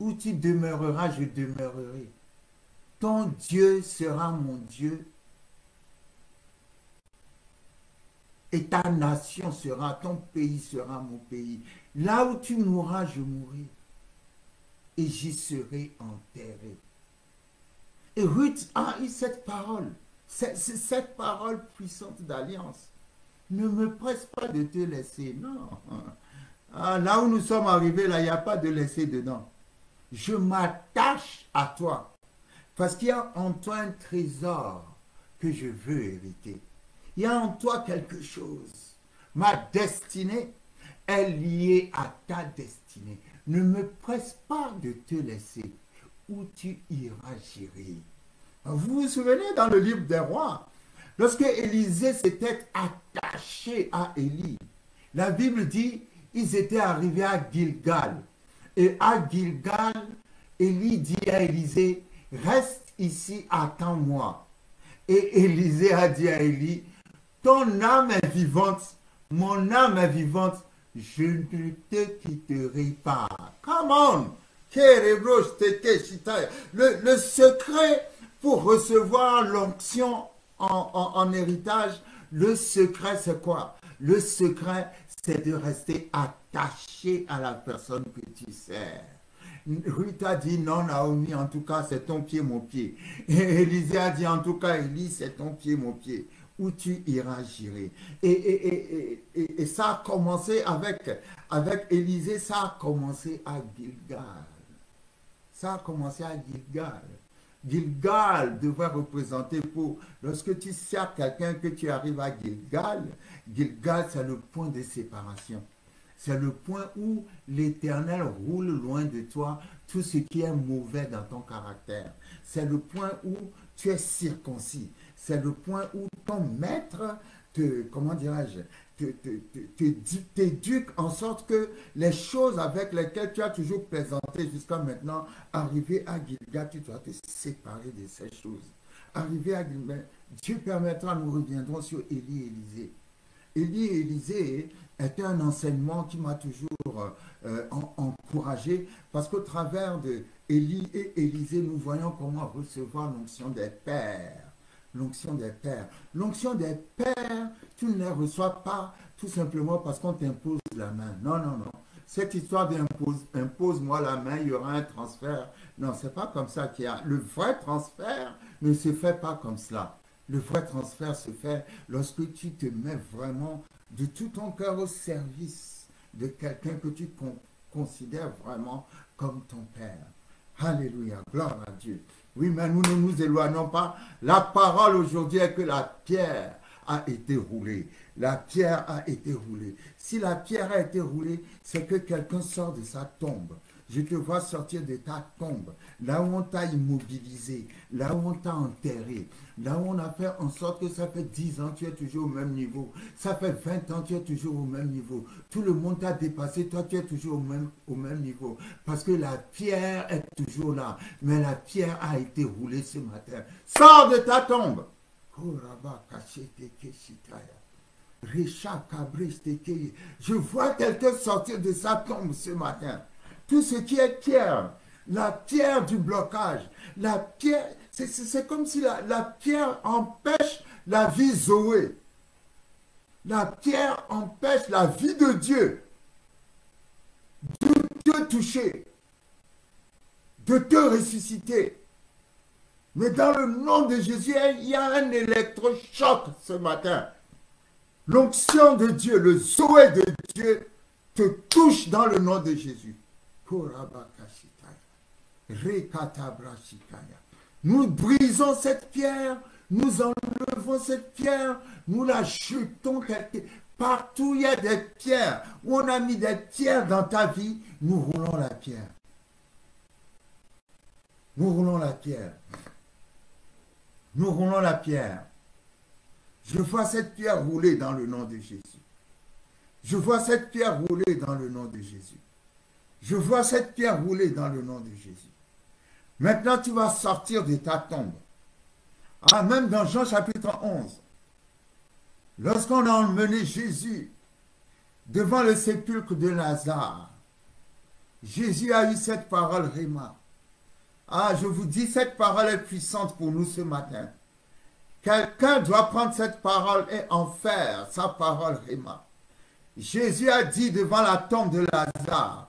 Où tu demeureras, je demeurerai. Ton Dieu sera mon Dieu. Et ta nation sera, ton pays sera mon pays. Là où tu mourras, je mourrai. Et j'y serai enterré. Et Ruth a eu cette parole. C'est cette parole puissante d'alliance. Ne me presse pas de te laisser. Non. Ah, là où nous sommes arrivés, là, il n'y a pas de laisser dedans. Je m'attache à toi. Parce qu'il y a en toi un trésor que je veux hériter. Il y a en toi quelque chose. Ma destinée est liée à ta destinée. Ne me presse pas de te laisser. Où tu iras, j'irai. Vous vous souvenez dans le livre des rois, lorsque Élisée s'était attaché à Élie, la Bible dit, ils étaient arrivés à Gilgal. Et à Gilgal, Élie dit à Élisée, reste ici, attends-moi. Et Élisée a dit à Élie, ton âme est vivante, mon âme est vivante, je ne te quitterai pas. Come on! Le secret pour recevoir l'onction en héritage, le secret c'est quoi? Le secret c'est de rester attaché à la personne que tu sers. Ruth a dit non, Naomi, en tout cas c'est ton pied, mon pied. Et Élisée a dit en tout cas, Élie, c'est ton pied, mon pied. Où tu iras, j'irai. Et ça a commencé avec Élisée, ça a commencé à Gilgal. Ça a commencé à Gilgal. Gilgal devrait représenter pour, lorsque tu sers quelqu'un, que tu arrives à Gilgal, Gilgal c'est le point de séparation. C'est le point où l'Éternel roule loin de toi tout ce qui est mauvais dans ton caractère. C'est le point où tu es circoncis. C'est le point où ton maître comment dirais-je, t'éduque en sorte que les choses avec lesquelles tu as toujours plaisanté jusqu'à maintenant, arriver à Gilgal, tu dois te séparer de ces choses. Arriver à Gilgal, Dieu permettra, nous reviendrons sur Élie et Élisée. Élie et Élisée était un enseignement qui m'a toujours encouragé, parce qu'au travers de Élie et Élisée, nous voyons comment recevoir l'onction des pères. L'onction des pères. L'onction des pères, tu ne les reçois pas tout simplement parce qu'on t'impose la main. Non, non, non. Cette histoire d'impose-moi la main, il y aura un transfert. Non, c'est pas comme ça qu'il y a. Le vrai transfert ne se fait pas comme cela. Le vrai transfert se fait lorsque tu te mets vraiment de tout ton cœur au service de quelqu'un que tu considères vraiment comme ton père. Alléluia, gloire à Dieu. Oui, mais nous ne nous éloignons pas. La parole aujourd'hui est que la pierre a été roulée. La pierre a été roulée. Si la pierre a été roulée, c'est que quelqu'un sort de sa tombe. Je te vois sortir de ta tombe, là où on t'a immobilisé, là où on t'a enterré, là où on a fait en sorte que ça fait 10 ans, tu es toujours au même niveau. Ça fait 20 ans, tu es toujours au même niveau. Tout le monde t'a dépassé, toi tu es toujours au même niveau. Parce que la pierre est toujours là, mais la pierre a été roulée ce matin. Sors de ta tombe. Je vois quelqu'un sortir de sa tombe ce matin. Tout ce qui est pierre, la pierre du blocage, la pierre, c'est comme si la pierre empêche la vie Zoé. La pierre empêche la vie de Dieu de te toucher, de te ressusciter. Mais dans le nom de Jésus, il y a un électrochoc ce matin. L'onction de Dieu, le Zoé de Dieu te touche dans le nom de Jésus. Nous brisons cette pierre, nous enlevons cette pierre, nous la jetons quelque part. Partout il y a des pierres, où on a mis des pierres dans ta vie, nous roulons la pierre. Nous roulons la pierre. Nous roulons la pierre. Je vois cette pierre rouler dans le nom de Jésus. Je vois cette pierre rouler dans le nom de Jésus. Je vois cette pierre rouler dans le nom de Jésus. Maintenant, tu vas sortir de ta tombe. Ah, même dans Jean chapitre 11, lorsqu'on a emmené Jésus devant le sépulcre de Lazare, Jésus a eu cette parole Réma. Ah, je vous dis, cette parole est puissante pour nous ce matin. Quelqu'un doit prendre cette parole et en faire sa parole Réma. Jésus a dit devant la tombe de Lazare,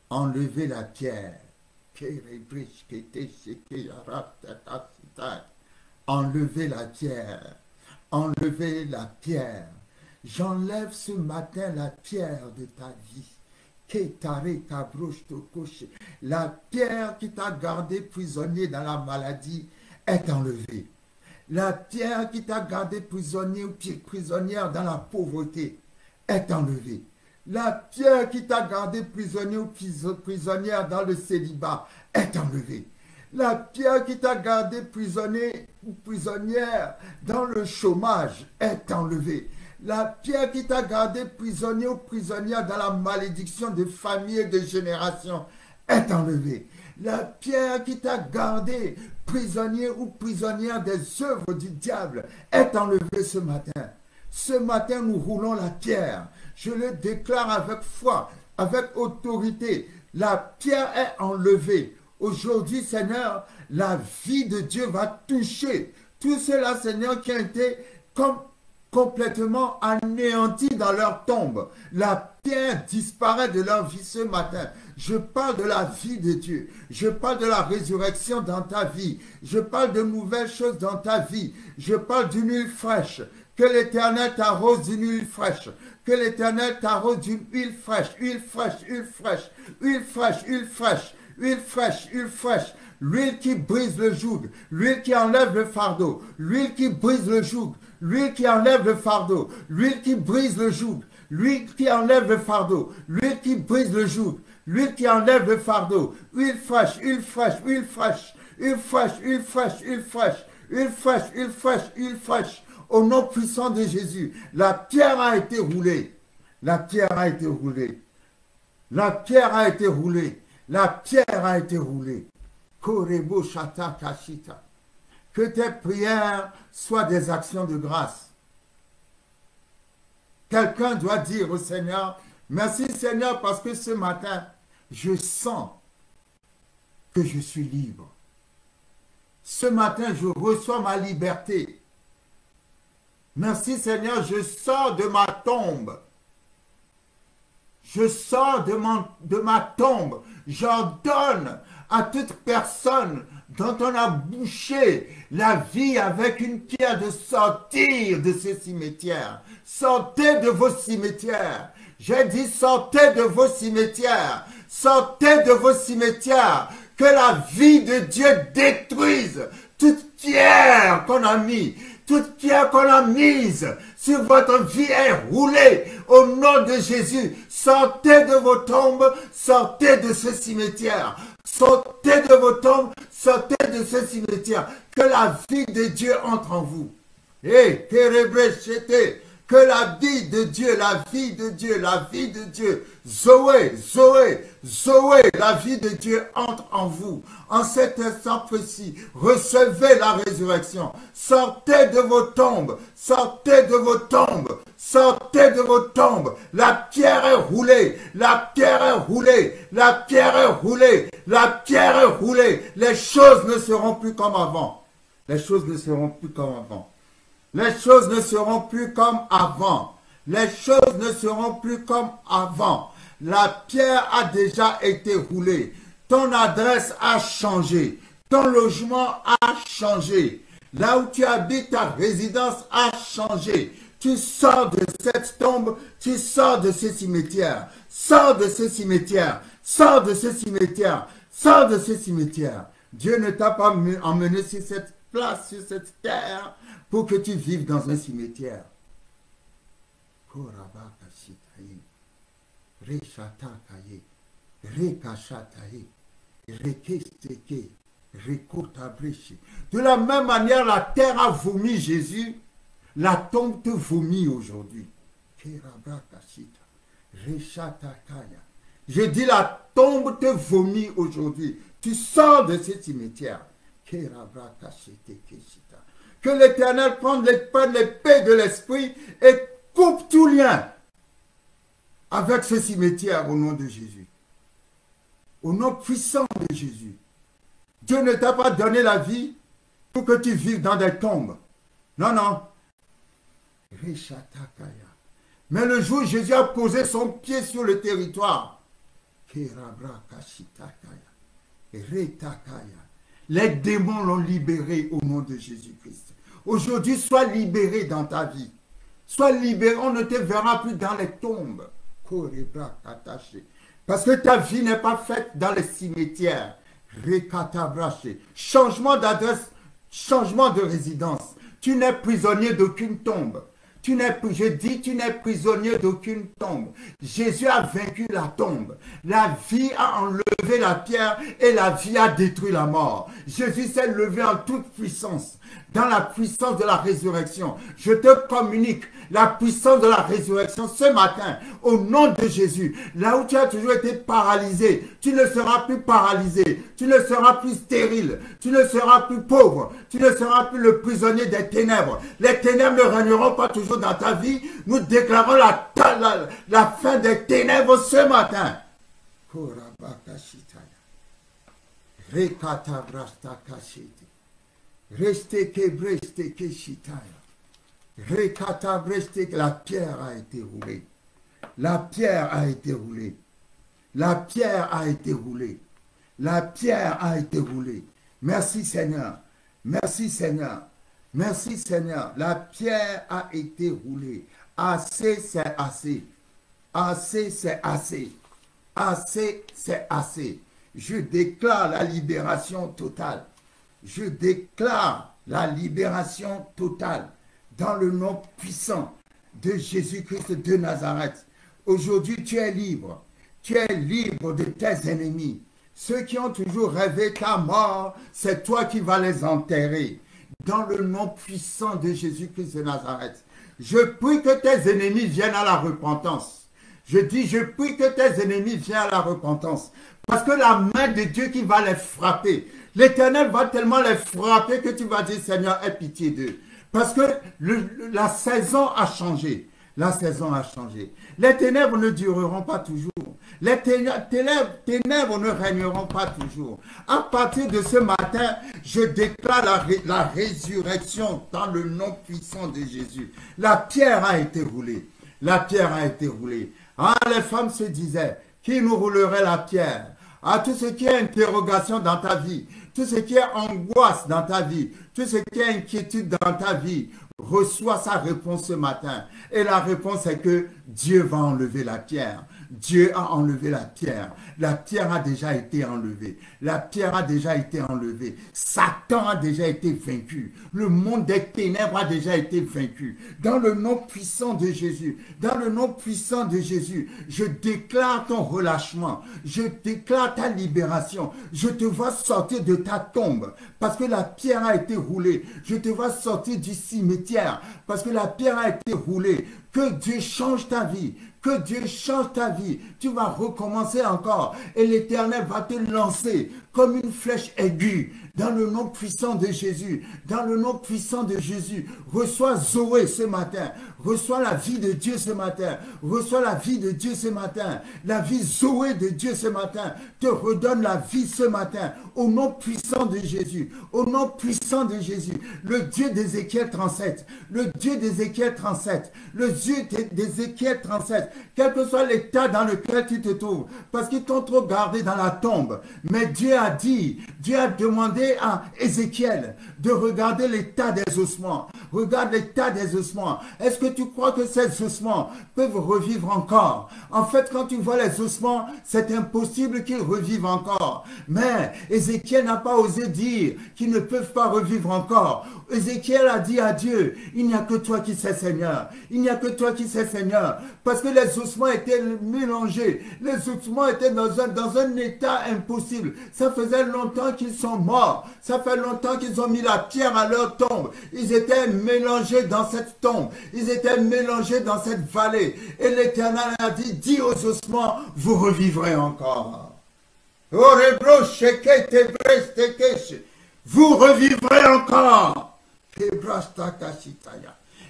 enlevez la pierre. Enlevez la pierre. Enlevez la pierre. J'enlève ce matin la pierre de ta vie. La pierre qui t'a gardé prisonnier dans la maladie est enlevée. La pierre qui t'a gardé prisonnier ou prisonnière dans la pauvreté est enlevée. La pierre qui t'a gardé prisonnier ou prisonnière dans le célibat est enlevée. La pierre qui t'a gardé prisonnier ou prisonnière dans le chômage est enlevée. La pierre qui t'a gardé prisonnier ou prisonnière dans la malédiction de famille et de génération est enlevée. La pierre qui t'a gardé prisonnier ou prisonnière des œuvres du diable est enlevée ce matin. Ce matin, nous roulons la pierre. Je le déclare avec foi, avec autorité. La pierre est enlevée. Aujourd'hui, Seigneur, la vie de Dieu va toucher tous ceux-là, Seigneur, qui ont été complètement anéantis dans leur tombe. La pierre disparaît de leur vie ce matin. Je parle de la vie de Dieu. Je parle de la résurrection dans ta vie. Je parle de nouvelles choses dans ta vie. Je parle d'une huile fraîche. Que l'Éternel t'arrose d'une huile fraîche. Que l'Éternel t'arrose d'une huile fraîche. Huile fraîche, huile fraîche, huile fraîche, huile fraîche, huile fraîche, huile fraîche. L'huile qui brise le joug. L'huile qui enlève le fardeau. L'huile qui brise le joug. L'huile qui enlève le fardeau. L'huile qui brise le joug. L'huile qui enlève le fardeau. L'huile qui brise le joug. L'huile qui enlève le fardeau. Huile fraîche, huile fraîche, huile fraîche. Huile fraîche, huile fraîche, huile fraîche. Huile fraîche, huile fraîche, huile fraîche. Au nom puissant de Jésus, la pierre a été roulée. La pierre a été roulée. La pierre a été roulée. La pierre a été roulée. Korebo Shata Kashita. Que tes prières soient des actions de grâce. Quelqu'un doit dire au Seigneur, merci Seigneur parce que ce matin, je sens que je suis libre. Ce matin, je reçois ma liberté. Merci Seigneur, je sors de ma tombe. Je sors de ma tombe. J'ordonne à toute personne dont on a bouché la vie avec une pierre de sortir de ce cimetière. Sortez de vos cimetières. J'ai dit sortez de vos cimetières. Sortez de vos cimetières. Que la vie de Dieu détruise toute pierre qu'on a mis, Toute pierre qu'on a mise sur votre vie est roulée au nom de Jésus. Sortez de vos tombes, sortez de ce cimetière. Sortez de vos tombes, sortez de ce cimetière. Que la vie de Dieu entre en vous. Et que la vie de Dieu, la vie de Dieu, la vie de Dieu, Zoé, Zoé, Zoé, la vie de Dieu entre en vous. En cet instant précis, recevez la résurrection. Sortez de vos tombes, sortez de vos tombes, sortez de vos tombes. La pierre est roulée, la pierre est roulée, la pierre est roulée, la pierre est roulée. Les choses ne seront plus comme avant. Les choses ne seront plus comme avant. Les choses ne seront plus comme avant. Les choses ne seront plus comme avant. La pierre a déjà été roulée. Ton adresse a changé. Ton logement a changé. Là où tu habites, ta résidence a changé. Tu sors de cette tombe, tu sors de ce cimetière. Sors de ce cimetière. Sors de ce cimetière. Sors de ce cimetière. Dieu ne t'a pas emmené sur cette place, sur cette terre, pour que tu vives dans un cimetière. De la même manière, la terre a vomi Jésus, la tombe te vomit aujourd'hui. Je dis la tombe te vomit aujourd'hui. Tu sors de ce cimetière. Que l'Éternel prenne l'épée de l'esprit et coupe tout lien avec ce cimetière au nom de Jésus. Au nom puissant de Jésus. Dieu ne t'a pas donné la vie pour que tu vives dans des tombes. Non, non. Mais le jour où Jésus a posé son pied sur le territoire, les démons l'ont libéré au nom de Jésus-Christ. Aujourd'hui, sois libéré dans ta vie. Sois libéré, on ne te verra plus dans les tombes. Parce que ta vie n'est pas faite dans les cimetières. Changement d'adresse, changement de résidence. Tu n'es prisonnier d'aucune tombe. Je dis, tu n'es prisonnier d'aucune tombe. Jésus a vaincu la tombe. La vie a enlevé la pierre et la vie a détruit la mort. Jésus s'est levé en toute puissance, dans la puissance de la résurrection. Je te communique la puissance de la résurrection ce matin, au nom de Jésus. Là où tu as toujours été paralysé, tu ne seras plus paralysé, tu ne seras plus stérile, tu ne seras plus pauvre, tu ne seras plus le prisonnier des ténèbres. Les ténèbres ne régneront pas toujours dans ta vie. Nous déclarons la fin des ténèbres ce matin. La pierre a été roulée. La pierre a été roulée. La pierre a été roulée. La pierre a été roulée. Merci Seigneur. Merci Seigneur. Merci Seigneur. La pierre a été roulée. Assez, c'est assez. Assez, c'est assez. Assez, c'est assez. Je déclare la libération totale. Je déclare la libération totale dans le nom puissant de Jésus-Christ de Nazareth. Aujourd'hui, tu es libre. Tu es libre de tes ennemis. Ceux qui ont toujours rêvé ta mort, c'est toi qui vas les enterrer. Dans le nom puissant de Jésus-Christ de Nazareth. Je prie que tes ennemis viennent à la repentance. Je dis, je prie que tes ennemis viennent à la repentance. Parce que la main de Dieu qui va les frapper, l'Éternel va tellement les frapper que tu vas dire, Seigneur, aie pitié d'eux. Parce que la saison a changé. La saison a changé. Les ténèbres ne dureront pas toujours. Les ténèbres ne régneront pas toujours. À partir de ce matin, je déclare la résurrection dans le nom puissant de Jésus. La pierre a été roulée. La pierre a été roulée. Ah, les femmes se disaient, qui nous roulerait la pierre? Ah, tout ce qui est interrogation dans ta vie, tout ce qui est angoisse dans ta vie, tout ce qui est inquiétude dans ta vie, reçoit sa réponse ce matin. Et la réponse est que Dieu va enlever la pierre. Dieu a enlevé la pierre. La pierre a déjà été enlevée. La pierre a déjà été enlevée. Satan a déjà été vaincu. Le monde des ténèbres a déjà été vaincu. Dans le nom puissant de Jésus, dans le nom puissant de Jésus, je déclare ton relâchement. Je déclare ta libération. Je te vois sortir de ta tombe parce que la pierre a été roulée. Je te vois sortir du cimetière parce que la pierre a été roulée. Que Dieu change ta vie. Que Dieu change ta vie. Tu vas recommencer encore. Et l'Éternel va te lancer comme une flèche aiguë. Dans le nom puissant de Jésus. Dans le nom puissant de Jésus. Reçois Zoé ce matin. Reçois la vie de Dieu ce matin. Reçois la vie de Dieu ce matin. La vie Zoé de Dieu ce matin. Te redonne la vie ce matin. Au nom puissant de Jésus. Au nom puissant de Jésus. Le Dieu d'Ézéchiel 37. Le Dieu d'Ézéchiel 37. Le Dieu d'Ézéchiel 37. Quel que soit l'état dans lequel tu te trouves. Parce qu'ils t'ont trop gardé dans la tombe. Mais Dieu a dit, Dieu a demandé à Ézéchiel de regarder l'état des ossements. Regarde l'état des ossements. Est-ce que tu crois que ces ossements peuvent revivre encore? En fait, quand tu vois les ossements, c'est impossible qu'ils revivent encore. Mais Ézéchiel n'a pas osé dire qu'ils ne peuvent pas revivre encore. Ézéchiel a dit à Dieu, il n'y a que toi qui sais, Seigneur. Il n'y a que toi qui sais, Seigneur. Parce que les ossements étaient mélangés. Les ossements étaient dans un état impossible. Ça faisait longtemps qu'ils sont morts. Ça fait longtemps qu'ils ont mis la pierre à leur tombe. Ils étaient mélangés dans cette tombe. Ils étaient mélangés dans cette vallée. Et l'Éternel a dit, dis aux ossements, vous revivrez encore. Vous revivrez encore.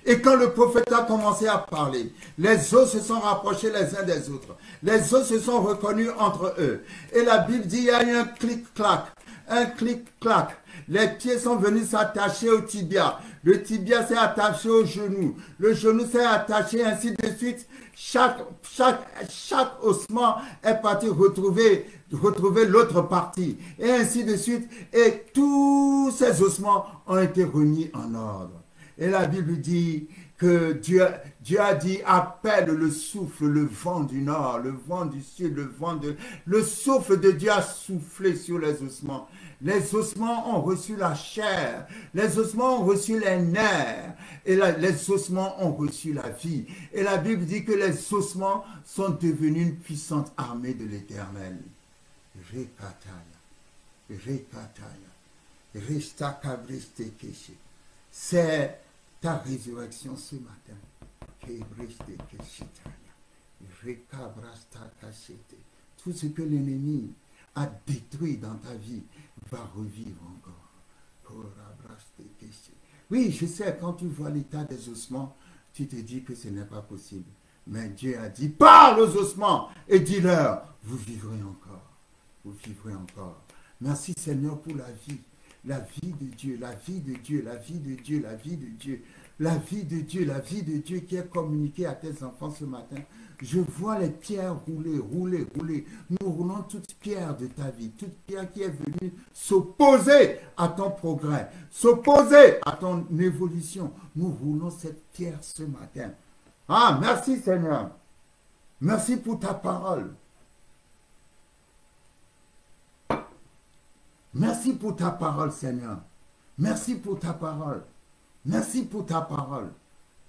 Et quand le prophète a commencé à parler, les os se sont rapprochés les uns des autres. Les os se sont reconnus entre eux. Et la Bible dit, il y a eu un clic-clac. Un clic-clac. Les pieds sont venus s'attacher au tibia. Le tibia s'est attaché au genou. Le genou s'est attaché, ainsi de suite. Chaque ossement est parti retrouver l'autre partie. Et ainsi de suite. Et tous ces ossements ont été remis en ordre. Et la Bible dit que Dieu a dit, appelle le souffle, le vent du nord, le vent du sud, le souffle de Dieu a soufflé sur les ossements. Les ossements ont reçu la chair, les ossements ont reçu les nerfs, et les ossements ont reçu la vie. Et la Bible dit que les ossements sont devenus une puissante armée de l'Éternel. C'est ta résurrection ce matin. Tout ce que l'ennemi a détruit dans ta vie va revivre encore. Oui, je sais, quand tu vois l'état des ossements, tu te dis que ce n'est pas possible. Mais Dieu a dit, parle aux ossements et dis-leur, vous vivrez encore. Vous vivrez encore. Merci Seigneur pour la vie. La vie de Dieu, la vie de Dieu, la vie de Dieu, la vie de Dieu, la vie de Dieu, la vie de Dieu qui est communiquée à tes enfants ce matin. Je vois les pierres rouler, rouler, rouler. Nous roulons toute pierre de ta vie, toute pierre qui est venue s'opposer à ton progrès, s'opposer à ton évolution. Nous roulons cette pierre ce matin. Ah, merci Seigneur. Merci pour ta parole. Merci pour ta parole, Seigneur. Merci pour ta parole. Merci pour ta parole.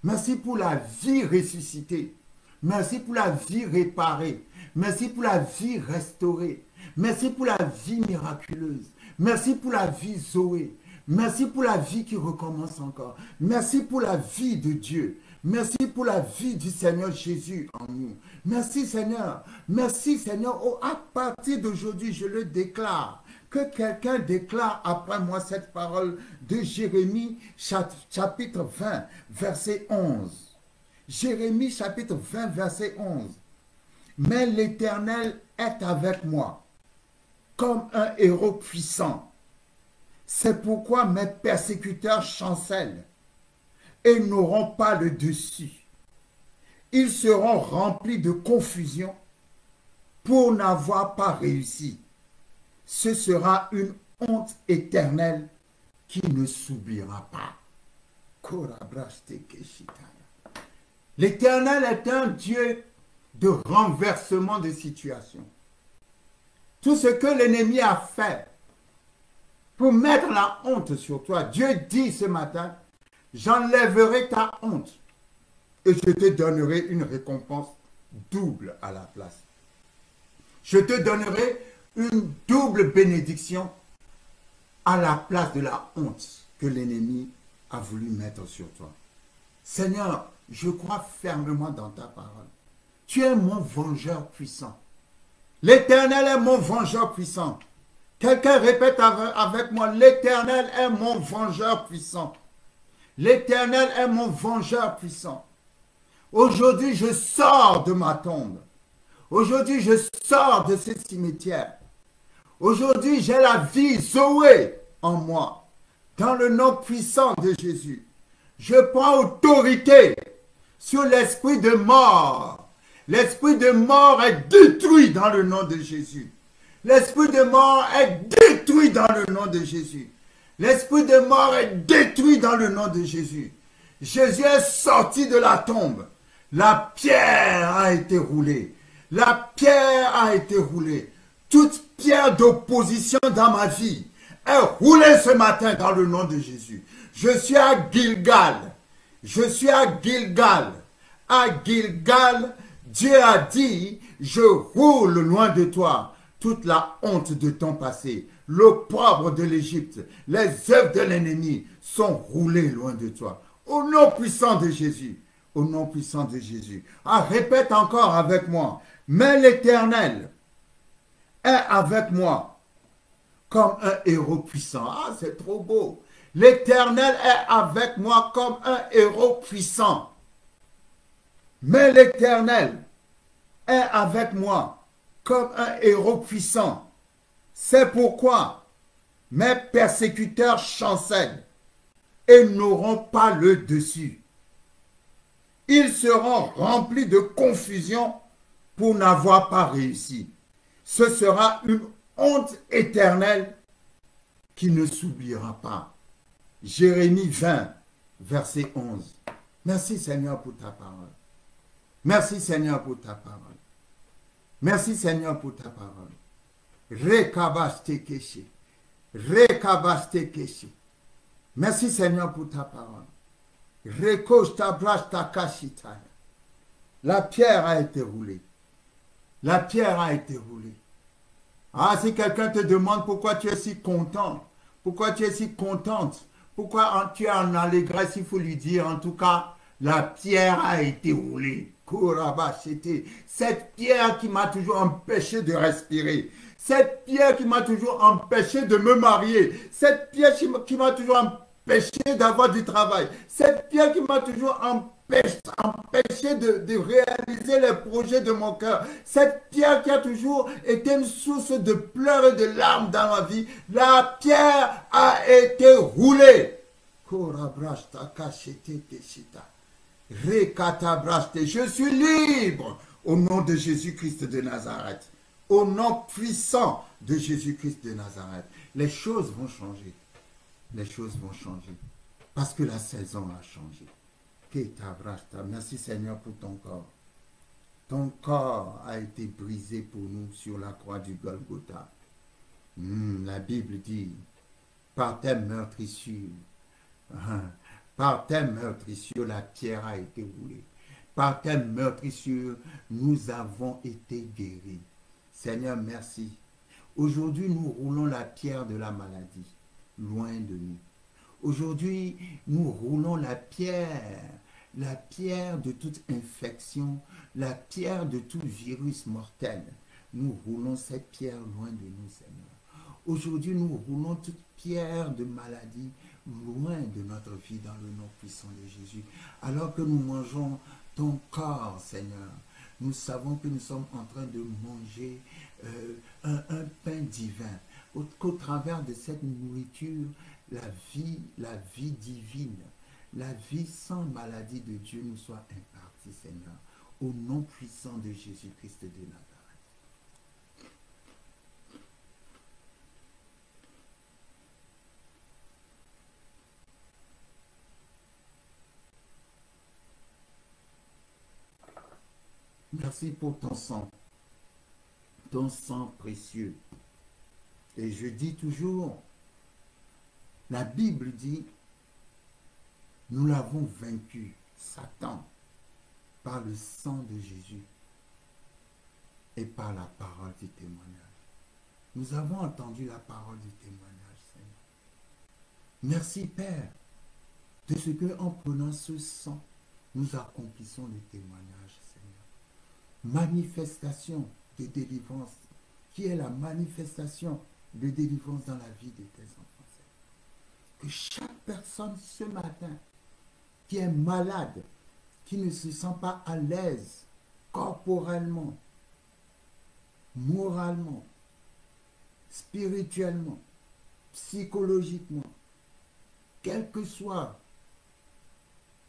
Merci pour la vie ressuscitée. Merci pour la vie réparée. Merci pour la vie restaurée. Merci pour la vie miraculeuse. Merci pour la vie Zoé. Merci pour la vie qui recommence encore. Merci pour la vie de Dieu. Merci pour la vie du Seigneur Jésus en nous. Merci Seigneur. Merci Seigneur. Oh, à partir d'aujourd'hui, je le déclare. Que quelqu'un déclare après moi cette parole de Jérémie chapitre 20, verset 11. Jérémie chapitre 20, verset 11. Mais l'Éternel est avec moi, comme un héros puissant. C'est pourquoi mes persécuteurs chancellent et n'auront pas le dessus. Ils seront remplis de confusion pour n'avoir pas réussi. Ce sera une honte éternelle qui ne s'oubliera pas. L'Éternel est un Dieu de renversement de situation. Tout ce que l'ennemi a fait pour mettre la honte sur toi, Dieu dit ce matin, j'enlèverai ta honte et je te donnerai une récompense double à la place. Je te donnerai une double bénédiction à la place de la honte que l'ennemi a voulu mettre sur toi. Seigneur, je crois fermement dans ta parole. Tu es mon vengeur puissant. L'Éternel est mon vengeur puissant. Quelqu'un répète avec moi, l'Éternel est mon vengeur puissant. L'Éternel est mon vengeur puissant. Aujourd'hui, je sors de ma tombe. Aujourd'hui, je sors de ce cimetière. Aujourd'hui, j'ai la vie Zoé en moi. Dans le nom puissant de Jésus, je prends autorité sur l'esprit de mort. L'esprit de mort est détruit dans le nom de Jésus. L'esprit de mort est détruit dans le nom de Jésus. L'esprit de mort est détruit dans le nom de Jésus. Jésus est sorti de la tombe. La pierre a été roulée. La pierre a été roulée. Toute pierre d'opposition dans ma vie est roulée ce matin dans le nom de Jésus. Je suis à Gilgal. Je suis à Gilgal. À Gilgal, Dieu a dit, je roule loin de toi toute la honte de ton passé, l'opprobre de l'Égypte, les œuvres de l'ennemi sont roulées loin de toi. Au nom puissant de Jésus, au nom puissant de Jésus. Ah, répète encore avec moi, mais l'Éternel est avec moi comme un héros puissant. Ah, c'est trop beau. L'Éternel est avec moi comme un héros puissant. Mais l'Éternel est avec moi comme un héros puissant. C'est pourquoi mes persécuteurs chancellent et n'auront pas le dessus. Ils seront remplis de confusion pour n'avoir pas réussi. Ce sera une honte éternelle qui ne s'oubliera pas. Jérémie 20, verset 11. Merci Seigneur pour ta parole. Merci Seigneur pour ta parole. Merci Seigneur pour ta parole. Rekabaste keshe. Rekabaste keshe. Merci Seigneur pour ta parole. La pierre a été roulée. La pierre a été roulée. Ah, si quelqu'un te demande pourquoi tu es si content, pourquoi tu es si contente, pourquoi tu es en allégresse, il faut lui dire, en tout cas, la pierre a été roulée. Cette pierre qui m'a toujours empêché de respirer, cette pierre qui m'a toujours empêché de me marier, cette pierre qui m'a toujours empêché d'avoir du travail, cette pierre qui m'a toujours empêché de réaliser les projets de mon cœur, cette pierre qui a toujours été une source de pleurs et de larmes dans ma vie, la pierre a été roulée. Je suis libre au nom de Jésus-Christ de Nazareth. Au nom puissant de Jésus-Christ de Nazareth. Les choses vont changer. Les choses vont changer. Parce que la saison a changé. Merci Seigneur pour ton corps. Ton corps a été brisé pour nous sur la croix du Golgotha. La Bible dit, par tes meurtrissures, par tes meurtrissures, la pierre a été roulée. Par tes meurtrissures, nous avons été guéris. Seigneur, merci. Aujourd'hui, nous roulons la pierre de la maladie, loin de nous. Aujourd'hui, nous roulons la pierre de toute infection, la pierre de tout virus mortel. Nous roulons cette pierre loin de nous, Seigneur. Aujourd'hui, nous roulons toute pierre de maladie loin de notre vie dans le nom puissant de Jésus. Alors que nous mangeons ton corps, Seigneur, nous savons que nous sommes en train de manger un pain divin. Qu'au travers de cette nourriture, la vie divine, la vie sans maladie de Dieu nous soit impartie, Seigneur, au nom puissant de Jésus-Christ de Nazareth. Merci pour ton sang précieux. Et je dis toujours, la Bible dit, nous l'avons vaincu, Satan, par le sang de Jésus et par la parole du témoignage. Nous avons entendu la parole du témoignage, Seigneur. Merci, Père, de ce que en prenant ce sang, nous accomplissons le témoignage, Seigneur. Manifestation de délivrance, qui est la manifestation de délivrance dans la vie de tes enfants, Seigneur. Que chaque personne ce matin qui est malade, qui ne se sent pas à l'aise corporellement, moralement, spirituellement, psychologiquement, quelle que soit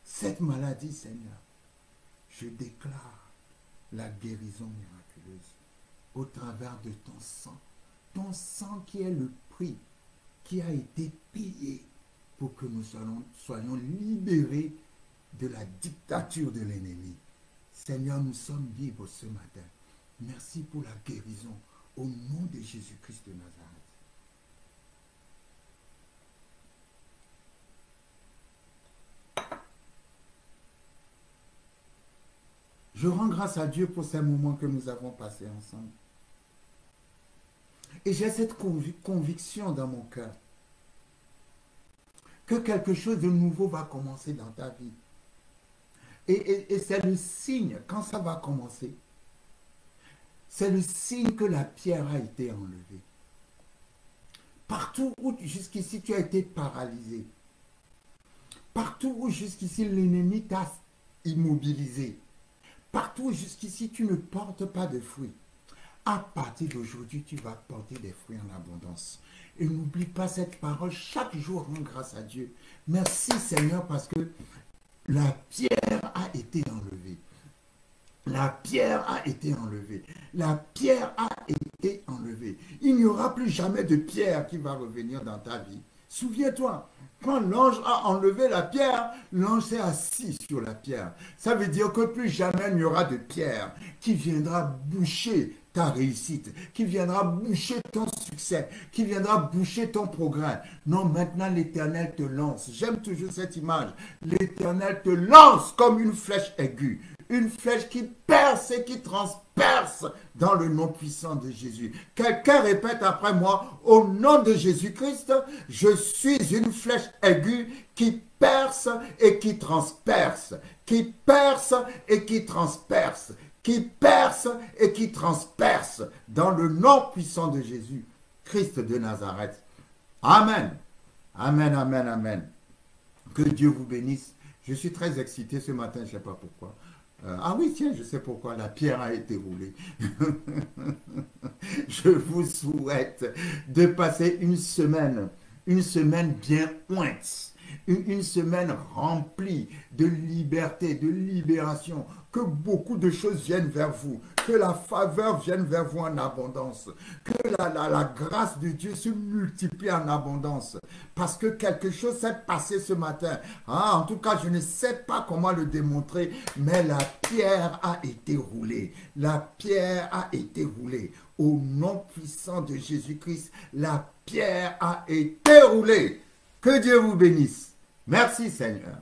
cette maladie, Seigneur, je déclare la guérison miraculeuse au travers de ton sang qui est le prix qui a été payé pour que nous soyons libérés de la dictature de l'ennemi. Seigneur, nous sommes libres ce matin. Merci pour la guérison au nom de Jésus-Christ de Nazareth. Je rends grâce à Dieu pour ces moments que nous avons passés ensemble. Et j'ai cette conviction dans mon cœur que quelque chose de nouveau va commencer dans ta vie. Et c'est le signe, quand ça va commencer, c'est le signe que la pierre a été enlevée. Partout où jusqu'ici tu as été paralysé, partout où jusqu'ici l'ennemi t'a immobilisé, partout où jusqu'ici tu ne portes pas de fruits, à partir d'aujourd'hui tu vas porter des fruits en abondance. Et n'oublie pas cette parole, chaque jour rends grâce à Dieu. Merci Seigneur parce que la pierre a été enlevée. La pierre a été enlevée. La pierre a été enlevée. Il n'y aura plus jamais de pierre qui va revenir dans ta vie. Souviens-toi, quand l'ange a enlevé la pierre, l'ange s'est assis sur la pierre. Ça veut dire que plus jamais il n'y aura de pierre qui viendra boucher ta réussite, qui viendra boucher ton succès, qui viendra boucher ton progrès. Non, maintenant l'Éternel te lance. J'aime toujours cette image. L'Éternel te lance comme une flèche aiguë. Une flèche qui perce et qui transperce dans le nom puissant de Jésus. Quelqu'un répète après moi, au nom de Jésus-Christ, je suis une flèche aiguë qui perce et qui transperce, qui perce et qui transperce, qui perce et qui transperce dans le nom puissant de Jésus, Christ de Nazareth. Amen. Amen, amen, amen. Que Dieu vous bénisse. Je suis très excité ce matin, je ne sais pas pourquoi. Ah oui, tiens, je sais pourquoi, la pierre a été roulée. Je vous souhaite de passer une semaine bien ointe, une semaine remplie de liberté, de libération, que beaucoup de choses viennent vers vous, que la faveur vienne vers vous en abondance, que la grâce de Dieu se multiplie en abondance, parce que quelque chose s'est passé ce matin. Ah, en tout cas, je ne sais pas comment le démontrer, mais la pierre a été roulée. La pierre a été roulée. Au nom puissant de Jésus-Christ, la pierre a été roulée. Que Dieu vous bénisse. Merci Seigneur.